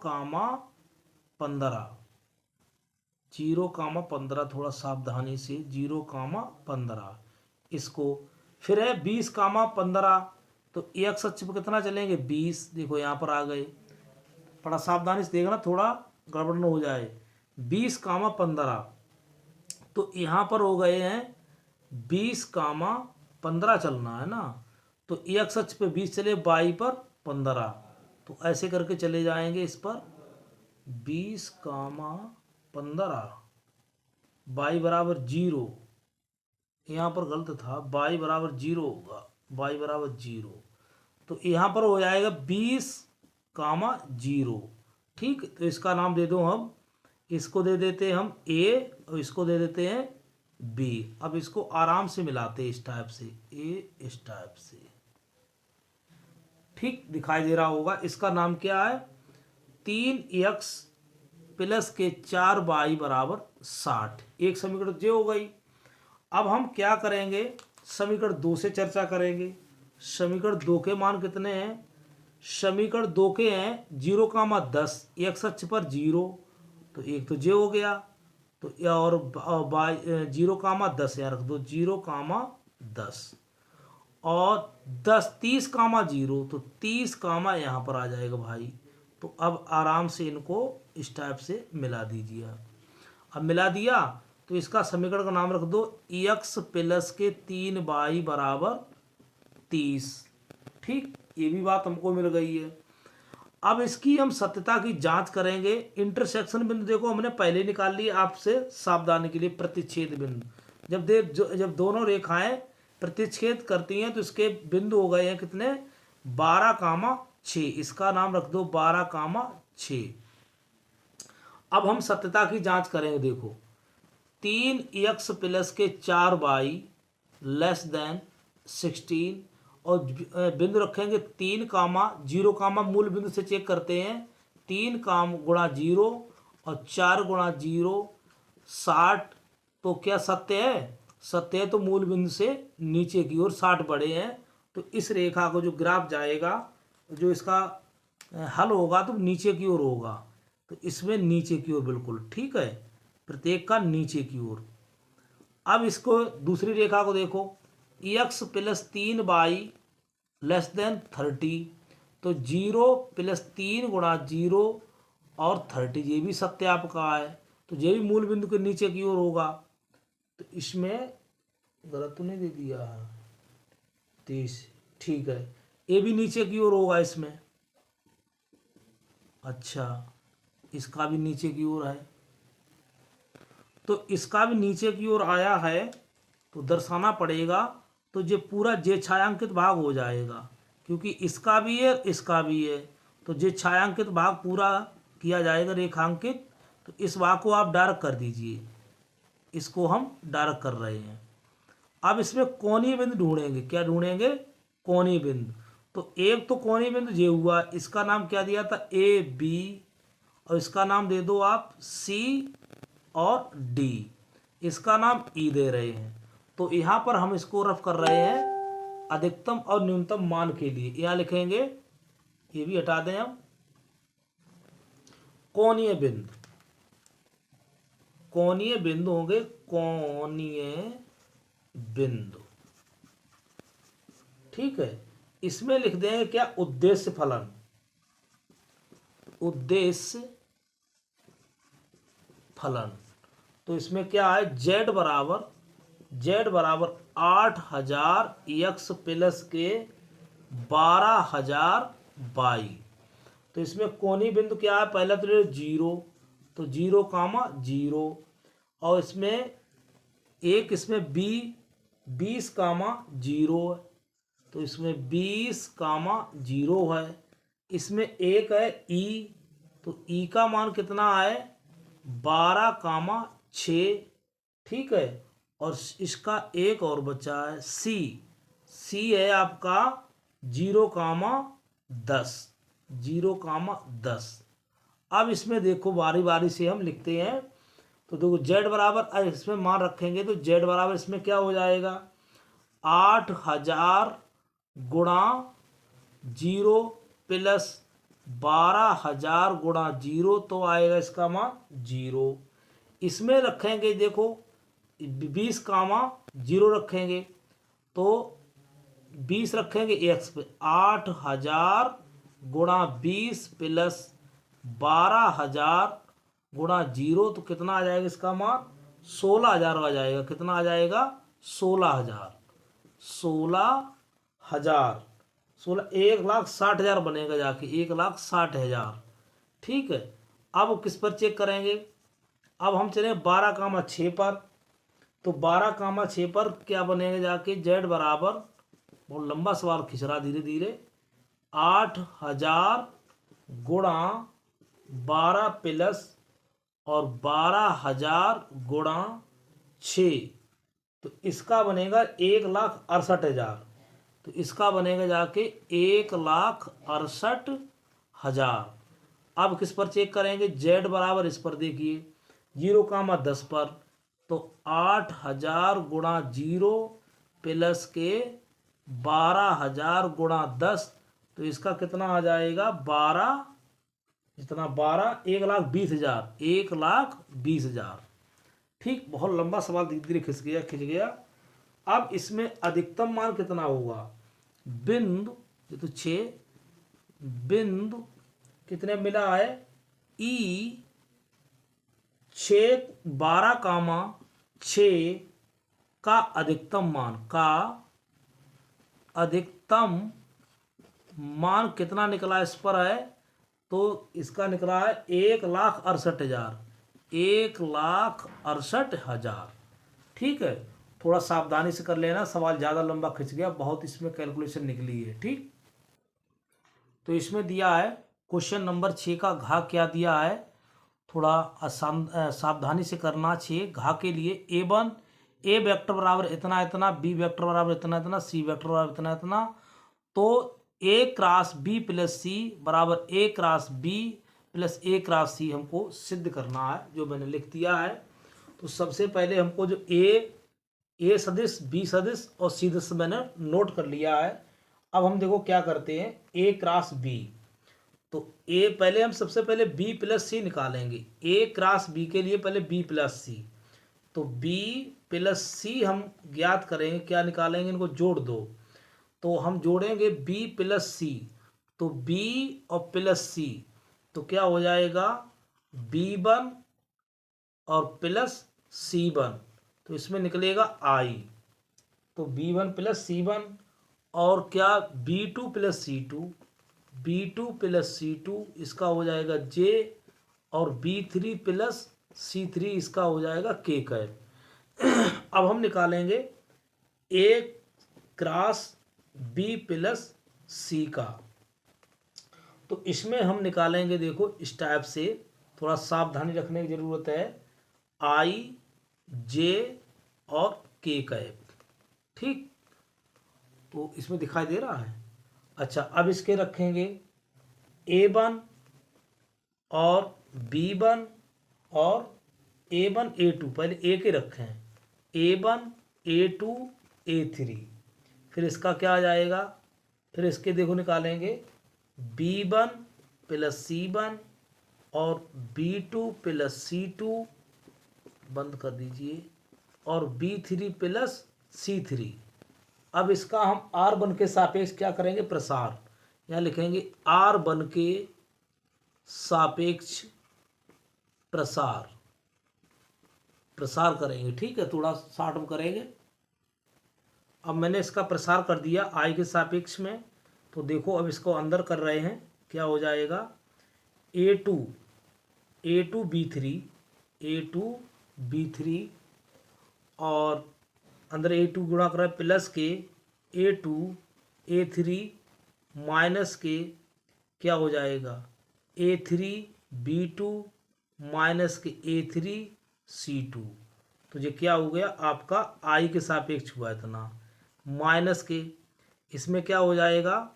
15 थोड़ा सावधानी से, 0, 15। इसको फिर है 20, 15। तो x अक्ष पर कितना चलेंगे, 20। देखो यहाँ पर आ गए, बड़ा सावधानी से देखना, थोड़ा गड़बड़ न हो जाए। 20, 15 तो यहाँ पर हो गए हैं 20, 15 चलना है ना। तो x अक्ष पे 20 चले, y पर 15। तो ऐसे करके चले जाएंगे इस पर 20, 15, y बराबर 0। यहाँ पर गलत था, y बराबर 0 होगा, y बराबर 0। तो यहाँ पर हो जाएगा 20, 0। ठीक, तो इसका नाम दे दो हम, इसको दे देते हम a और इसको दे देते हैं बी। अब इसको आराम से मिलाते हैं इस टाइप से, ए इस टाइप से, ठीक दिखाई दे रहा होगा। इसका नाम क्या है, 3x प्लस के 4y बराबर 60। एक समीकरण ये हो गई। अब हम क्या करेंगे, समीकरण 2 से चर्चा करेंगे। समीकरण 2 के मान कितने हैं, समीकरण 2 के हैं 0,10, x अक्ष पर 0, तो एक तो जे हो गया, तो या और बाई 0,10 यहाँ रख दो, 0,10 और 10 30,0, तो 30 कामा यहाँ पर आ जाएगा भाई। तो अब आराम से इनको इस टाइप से मिला दीजिए आप। अब मिला दिया तो इसका समीकरण का नाम रख दो x प्लस के 3y बराबर 30। ठीक, ये भी बात हमको मिल गई है। अब इसकी हम सत्यता की जांच करेंगे। इंटरसेक्शन बिंदु देखो हमने पहले निकाल लिए आपसे सावधानी के लिए। प्रतिच्छेद बिंदु जब दोनों रेखाएं प्रतिच्छेद करती हैं तो इसके बिंदु हो गए हैं कितने, 12,6। इसका नाम रख दो 12,6। अब हम सत्यता की जांच करेंगे। देखो 3x प्लस के 4y लेस देन 16 और बिंदु रखेंगे 3,0, मूल बिंदु से चेक करते हैं, 3 गुणा 0 और 4 गुणा 0 60। तो क्या सत्य है, सत्य है, तो मूल बिंदु से नीचे की ओर 60 बढ़े हैं। तो इस रेखा को जो ग्राफ जाएगा, जो इसका हल होगा तो नीचे की ओर होगा। तो इसमें नीचे की ओर बिल्कुल ठीक है, प्रत्येक का नीचे की ओर। अब इसको दूसरी रेखा को देखो, x plus 3y less then 30, तो 0 प्लस 3 गुणा 0 और 30, ये भी सत्य आपका है, तो ये भी मूल बिंदु के नीचे की ओर होगा। तो इसमें गलत तो नहीं दे दिया, 30 ठीक है, ये भी नीचे की ओर होगा इसमें। अच्छा, इसका भी नीचे की ओर है, तो इसका भी नीचे की ओर आया है तो दर्शाना पड़ेगा। तो ये पूरा जे छायांकित भाग हो जाएगा, क्योंकि इसका भी है इसका भी है, तो जे छायांकित भाग पूरा किया जाएगा रेखांकित। तो इस भाग को आप डार्क कर दीजिए, इसको हम डार्क कर रहे हैं। अब इसमें कोणीय बिंदु ढूंढेंगे। क्या ढूंढेंगे, कोणीय बिंदु। तो एक तो कोणीय बिंदु ये हुआ, इसका नाम क्या दिया था, ए बी, और इसका नाम दे दो आप सी और डी, इसका नाम ई दे रहे हैं। तो यहाँ पर हम इसको रफ कर रहे हैं अधिकतम और न्यूनतम मान के लिए। यहाँ लिखेंगे, ये भी हटा दें हम, कोणीय बिंदु, कोणीय बिंदु होंगे, कोणीय बिंदु, ठीक है। इसमें लिख देंगे क्या, उद्देश्य फलन, उद्देश्य फलन। तो इसमें क्या है, z बराबर 8,000 x प्लस के 12,000 y। तो इसमें कोणीय बिंदु क्या है, पहला तो 0, तो 0,0, और इसमें एक इसमें b 20,0 है, तो इसमें 20,0 है। इसमें एक है e, तो e का मान कितना है, 12,6, ठीक है। और इसका एक और बचा है सी है आपका 0,10, 0,10। अब इसमें देखो बारी बारी से हम लिखते हैं। तो देखो z बराबर, इसमें मान रखेंगे तो z बराबर इसमें क्या हो जाएगा, 8,000 गुणा 0 प्लस 12,000 गुणा 0, तो आएगा इसका मान 0। इसमें रखेंगे देखो 20,0 रखेंगे, तो 20 रखेंगे x पे, 8,000 गुणा 20 प्लस 12,000 गुणा 0, तो कितना आ जाएगा इसका मान, 16,000 आ जाएगा। कितना आ जाएगा, 16,000, 16,000, 1,60,000 बनेगा जाके, 1,60,000, ठीक है। अब किस पर चेक करेंगे, अब हम चले 12,6 पर। तो 12,6 पर क्या बनेगा जाके, z बराबर, बहुत लंबा सवाल खिंच रहा धीरे धीरे, 8,000 गुणा 12 प्लस और 12,000 गुणा 6, तो इसका बनेगा 1,68,000। तो इसका बनेगा जाके 1,68,000। अब किस पर चेक करेंगे, जेड बराबर इस पर देखिए 0,10 पर, तो 8,000 गुणा 0 प्लस के 12,000 गुणा 10, तो इसका कितना आ जाएगा 12, इतना 12, 1,20,000, 1,20,000। ठीक, बहुत लंबा सवाल धीरे धीरे खिंच गया। अब इसमें अधिकतम मान कितना होगा, बिंदु, ये तो 6 बिंदु कितने मिला है, ई 6 12,6 का अधिकतम मान कितना निकला इस पर है, तो इसका निकला है 1,68,000, 1,68,000। ठीक है, थोड़ा सावधानी से कर लेना, सवाल ज़्यादा लंबा खिंच गया, बहुत इसमें कैलकुलेशन निकली है। ठीक, तो इसमें दिया है क्वेश्चन नंबर 6 का घा क्या दिया है, थोड़ा सावधानी से करना चाहिए। घा के लिए A1, ए वेक्टर बराबर इतना इतना, बी वेक्टर बराबर इतना इतना, सी वेक्टर बराबर इतना इतना, तो A cross B plus C बराबर A cross B plus A cross C हमको सिद्ध करना है, जो मैंने लिख दिया है। तो सबसे पहले हमको जो A सदिश, B सदिश और C सदिश मैंने नोट कर लिया है। अब हम देखो क्या करते हैं, A क्रॉस B, तो A पहले हम सबसे पहले B प्लस सी निकालेंगे। A क्रॉस B के लिए पहले B प्लस सी, तो B प्लस सी हम ज्ञात करेंगे, क्या निकालेंगे, इनको जोड़ दो, तो हम जोड़ेंगे B प्लस सी, तो B और प्लस सी, तो क्या हो जाएगा B1 और प्लस C1, तो इसमें निकलेगा I, तो B1 प्लस C1, और क्या B2 plus C2, B2 plus C2 इसका हो जाएगा J, और B3 प्लस C3 इसका हो जाएगा K कैप। अब हम निकालेंगे A cross B plus C का, तो इसमें हम निकालेंगे, देखो इस टाइप से, थोड़ा सावधानी रखने की ज़रूरत है, I J और K कैप। ठीक, तो इसमें दिखाई दे रहा है। अच्छा, अब इसके रखेंगे A1 और B1 और A1 A2, पहले A के रखे हैं, A1 A2 A3, फिर इसका क्या आ जाएगा, फिर इसके देखो निकालेंगे B1 प्लस C1 और B2 प्लस C2, बंद कर दीजिए, और B3 प्लस C3। अब इसका हम R1 के सापेक्ष क्या करेंगे, प्रसार, यहाँ लिखेंगे R1 के सापेक्ष प्रसार करेंगे। ठीक है, थोड़ा शॉर्ट में करेंगे। अब मैंने इसका प्रसार कर दिया I के सापेक्ष में, तो देखो अब इसको अंदर कर रहे हैं, क्या हो जाएगा A2 B3 और अंदर A2 गुणा कर रहा है प्लस के A2 A3 माइनस के क्या हो जाएगा A3 B2 माइनस के A3 C2, तो ये क्या हो गया आपका I के सापेक्ष हुआ इतना, माइनस के इसमें क्या हो जाएगा,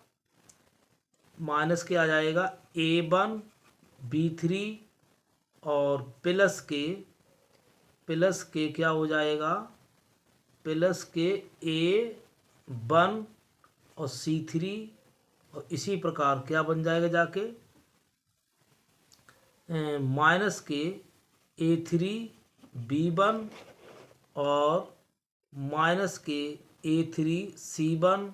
माइनस के आ जाएगा A1 B3 और प्लस के क्या हो जाएगा, प्लस के A1 और C3, और इसी प्रकार क्या बन जाएगा जाके माइनस के A3 B1 और माइनस के A3 C1,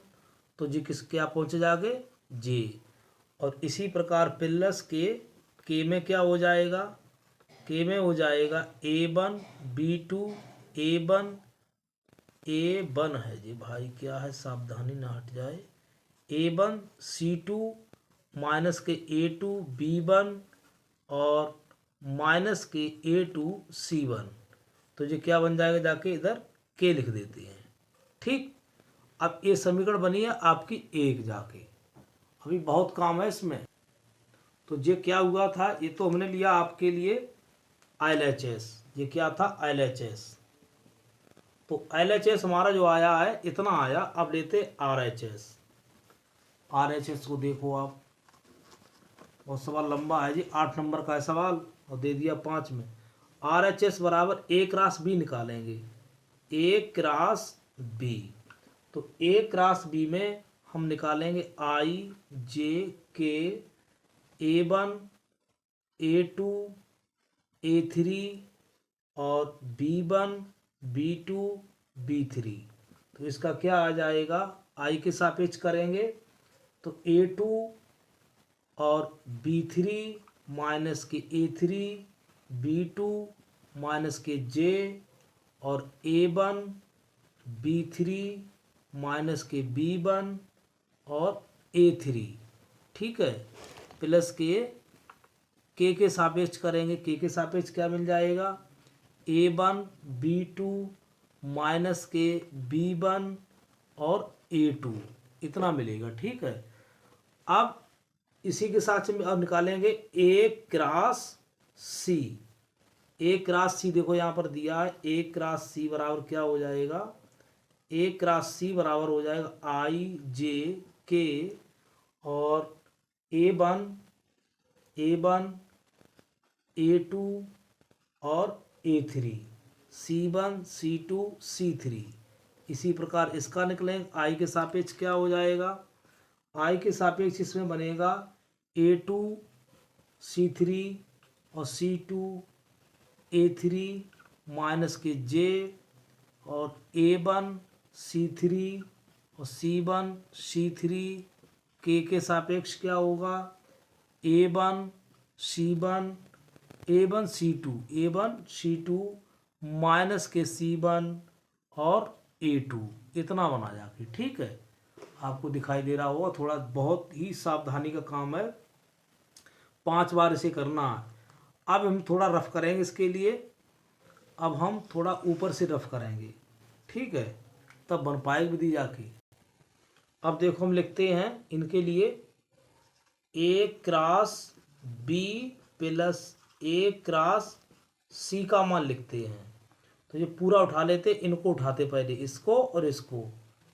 तो जी किस क्या पहुँचे जाके J, और इसी प्रकार प्लस के में क्या हो जाएगा, के में हो जाएगा A1 B2 A1 है जी भाई, क्या है सावधानी ना हट जाए, A1 C2 माइनस के A2 B1 और माइनस के A2 C1, तो ये क्या बन जाएगा जाके इधर K लिख देते हैं। ठीक, अब ये समीकरण बनी है आपकी 1 जाके, अभी बहुत काम है इसमें। तो ये क्या हुआ था, ये तो हमने लिया आपके लिए LHS, ये क्या था LHS। तो LHS हमारा जो आया है इतना आया। अब लेते RHS। RHS को देखो आप, और सवाल लंबा है जी, 8 नंबर का है सवाल और दे दिया 5 में। RHS बराबर A क्रॉस B निकालेंगे, A क्रॉस B। तो A क्रॉस B में हम निकालेंगे IJK A1 A2 A3 और B1 B2 B3। तो इसका क्या आ जाएगा, I के सापेक्ष करेंगे तो A2 और B3 माइनस के A3 B2 माइनस के J और A1 B3 माइनस के B1 और A3, ठीक है, प्लस के सापेक्ष करेंगे। के सापेक्ष क्या मिल जाएगा, A1 B2 माइनस के B1 और A2, इतना मिलेगा, ठीक है। अब इसी के साथ में अब निकालेंगे A cross C। A cross C देखो यहाँ पर दिया है, A क्रॉस C बराबर क्या हो जाएगा, A क्रॉस C बराबर हो जाएगा IJK और A1 A2 और A3 C1 C2 C3। इसी प्रकार इसका निकलेंगे, I के सापेक्ष क्या हो जाएगा, I के सापेक्ष इसमें बनेगा A2 C3 और C2 A3 माइनस के J और A1 C3 और C1 C3। के सापेक्ष क्या होगा, A1 C1 A1 C2 minus के C1 और A2, इतना बना जाके, ठीक है। आपको दिखाई दे रहा होगा, थोड़ा बहुत ही सावधानी का काम है, 5 बार इसे करना है। अब हम थोड़ा रफ करेंगे इसके लिए, अब हम थोड़ा ऊपर से रफ करेंगे, ठीक है, तब बन पाएगी विधि जाके। अब देखो हम लिखते हैं इनके लिए A cross B plus A cross C का मान लिखते हैं। तो ये पूरा उठा लेते, इनको उठाते पहले, इसको और इसको,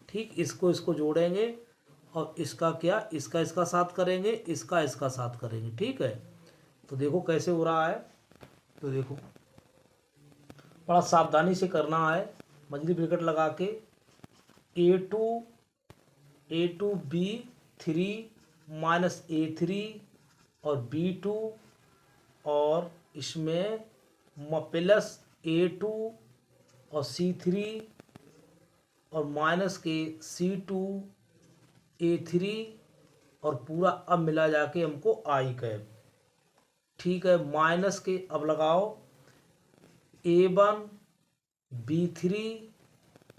ठीक, इसको जोड़ेंगे और इसका क्या, इसका साथ करेंगे, इसका साथ करेंगे, ठीक है। तो देखो कैसे हो रहा है, तो देखो बड़ा सावधानी से करना है, मंझली ब्रैकेट लगा के A2 B3 माइनस A3 और B2 और इसमें प्लस A2 और C3 और माइनस के C2 A3 और पूरा अब मिला जाके हमको I कैप, ठीक है। माइनस के अब लगाओ A1 B3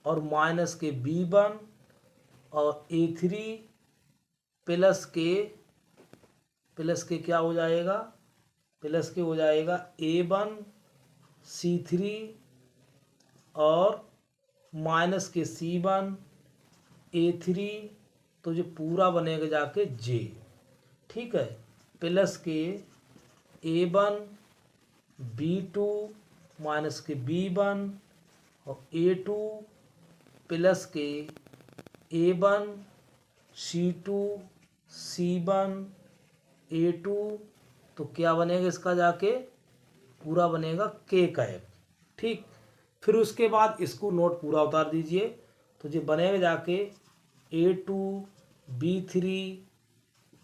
और माइनस के B1 और A3 प्लस के क्या हो जाएगा, प्लस के हो जाएगा A1 C3 और माइनस के C1 A3, तो जो पूरा बनेगा जाके J, ठीक है, प्लस के A1 B2 माइनस के B1 और A2 प्लस के A1 C2 C1 A2, तो क्या बनेगा इसका जाके, पूरा बनेगा K कैप, ठीक। फिर उसके बाद इसको नोट पूरा उतार दीजिए, तो जो बनेगा जाके A2 B3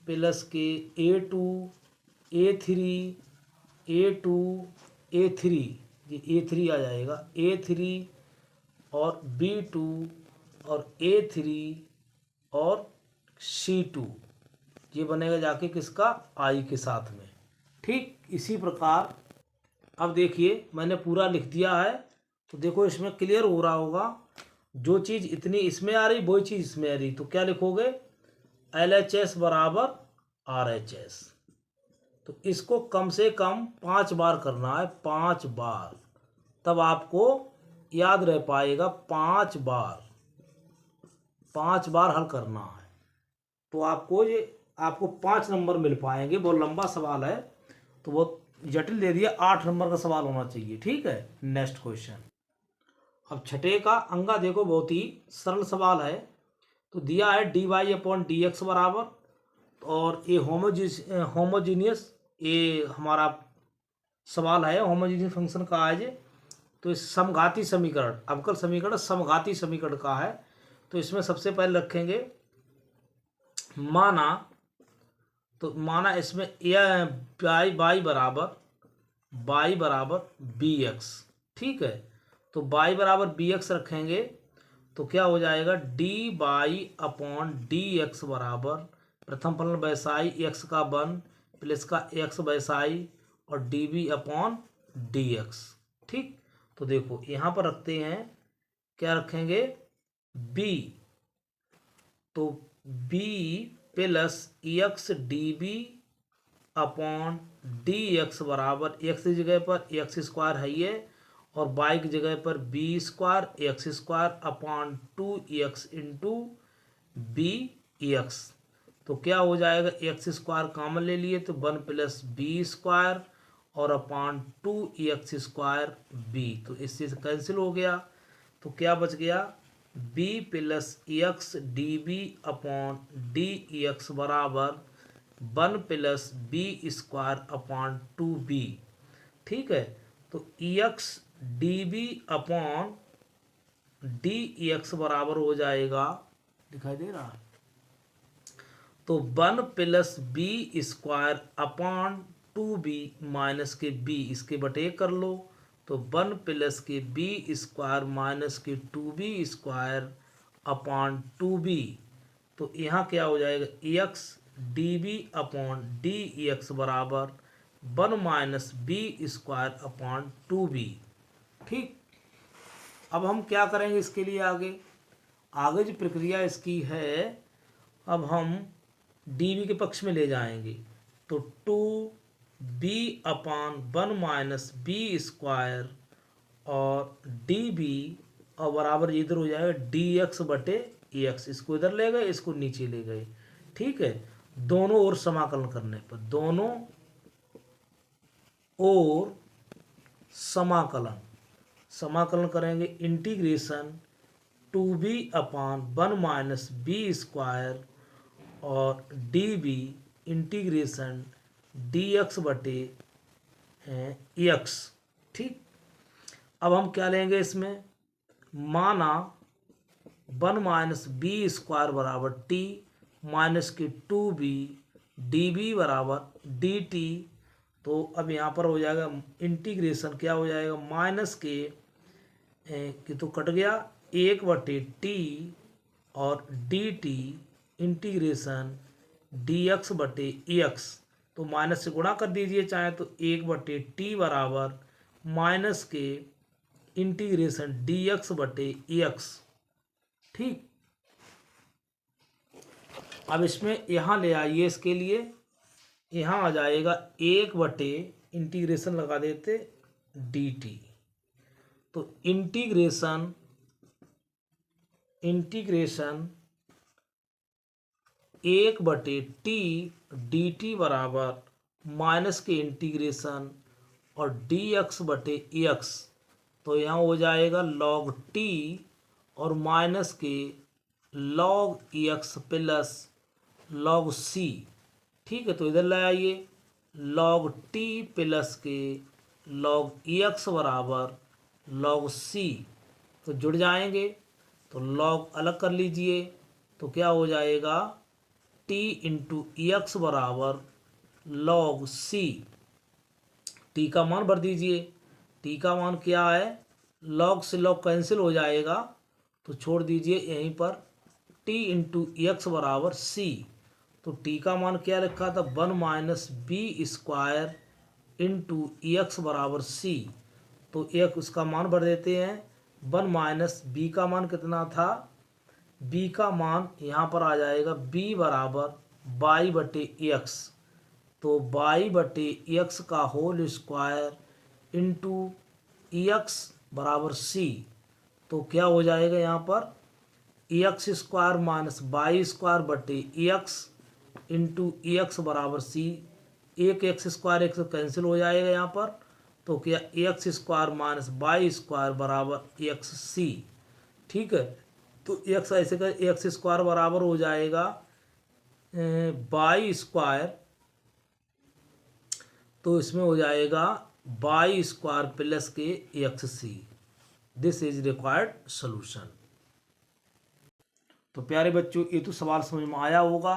प्लस के A2 A3 A2 A3, ये A3 आ जाएगा, A3 और B2 और A3 और C2, ये बनेगा जाके किसका, I के साथ में, ठीक। इसी प्रकार अब देखिए मैंने पूरा लिख दिया है, तो देखो इसमें क्लियर हो रहा होगा, जो चीज़ इतनी इसमें आ रही वही चीज़ इसमें आ रही, तो क्या लिखोगे, LHS बराबर RHS। तो इसको कम से कम 5 बार करना है, 5 बार, तब आपको याद रह पाएगा, 5 बार हल करना है, तो आपको 5 नंबर मिल पाएंगे। बहुत लंबा सवाल है, तो वो जटिल दे दिया, 8 नंबर का सवाल होना चाहिए। ठीक है, नेक्स्ट क्वेश्चन। अब छठे का अंगा देखो, बहुत ही सरल सवाल है। तो दिया है dy अपॉन डी एक्स बराबर, और ये होमोजीनियस, ये हमारा सवाल है होमोजीनियस फंक्शन का आज। तो इस समघाती समीकरण, अवकल समीकरण समघाती समीकरण का है। तो इसमें सबसे पहले रखेंगे माना, तो माना इसमें बाई बराबर बी एक्स। ठीक है, तो बाई बराबर बी एक्स रखेंगे तो क्या हो जाएगा, D by upon D x बराबर प्रथम फलन वैसाई एक्स का वन प्लस का एक्स वैसाई और D B upon D x. ठीक, तो देखो यहाँ पर रखते हैं, क्या रखेंगे, बी, तो B plus x d B upon D x बराबर एक्स की जगह पर एक्स स्क्वायर है ये, और बाई की जगह पर B square x square upon 2x into B x. तो क्या हो जाएगा, एक्स स्क्वायर कॉमन ले लिए तो 1 प्लस बी स्क्वायर और अपॉन 2x स्क्वायर बी, तो इससे कैंसिल हो गया। तो क्या बच गया, B plus x d B upon D x बराबर 1 plus B square upon 2b। ठीक है, तो x d B upon D x बराबर हो जाएगा, दिखाई दे रहा है, तो 1 plus B square upon 2b minus k b, इसके बटे कर लो, तो 1 प्लस के बी स्क्वायर माइनस के 2b स्क्वायर अपॉन 2b। तो यहाँ क्या हो जाएगा, x d B upon D x बराबर 1 minus B square upon 2b। ठीक, अब हम क्या करेंगे इसके लिए, आगे जो प्रक्रिया इसकी है, अब हम डी बी के पक्ष में ले जाएंगे, तो 2b upon 1 minus B square और डी बी, और बराबर इधर हो जाएगा डी एक्स बटे एक्स, इसको इधर ले गए, इसको नीचे ले गए। ठीक है, दोनों ओर समाकलन करने पर, दोनों ओर समाकलन करेंगे, integration 2b upon 1 minus B square और D B integration D X बटे एक्स। ठीक, अब हम क्या लेंगे इसमें, माना 1 माइनस बी स्क्वायर बराबर टी माइनस के 2b डी बी बराबर डी टी। तो अब यहाँ पर हो जाएगा इंटीग्रेशन, क्या हो जाएगा, माइनस के तो कट गया 1/t और D T integration D X बटे एक्स, तो माइनस से गुणा कर दीजिए चाहे तो 1/t बराबर माइनस के इंटीग्रेशन डी एक्स बटे एक्स। ठीक, अब इसमें यहाँ ले आइए, इसके लिए यहाँ आ जाएगा 1/, इंटीग्रेशन लगा देते डी टी, तो इंटीग्रेशन 1/t डी टी बराबर माइनस के इंटीग्रेशन और डी एक्स बटे एक्स, तो यहाँ हो जाएगा log t और माइनस के log x plus log c। ठीक है, तो इधर ले आइए, log t प्लस के log एक्स बराबर log c, तो जुड़ जाएंगे, तो log अलग कर लीजिए, तो क्या हो जाएगा, t इंटू एक्स बराबर log c। t का मान भर दीजिए, t का मान क्या है, log से log कैंसिल हो जाएगा, तो छोड़ दीजिए यहीं पर, t इंटू एक्स बराबर c। तो t का मान क्या रखा था, 1 minus B square into x बराबर c, तो एक उसका मान भर देते हैं, 1 माइनस बी का मान कितना था, b का मान यहाँ पर आ जाएगा b बराबर बाई बटे एक्स, तो बाई बटे एक्स का होल स्क्वायर इंटू एक्स बराबर c, तो क्या हो जाएगा यहाँ पर, x square minus by square बटे एक्स इंटू एक्स बराबर c, एक एक्स स्क्वायर एक से कैंसिल हो जाएगा यहाँ पर, तो क्या x square minus y square बराबर एक्स सी। ठीक है, तो एक्स ऐसे कर एक्स स्क्वायर बराबर हो जाएगा वाई स्क्वायर, तो इसमें हो जाएगा y square plus k x c. This is required solution. तो प्यारे बच्चों, ये तो सवाल समझ में आया होगा।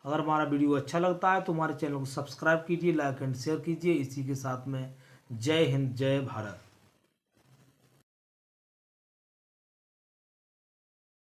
अगर हमारा वीडियो अच्छा लगता है तो हमारे चैनल को सब्सक्राइब कीजिए, लाइक एंड शेयर कीजिए। इसी के साथ में जय हिंद, जय भारत।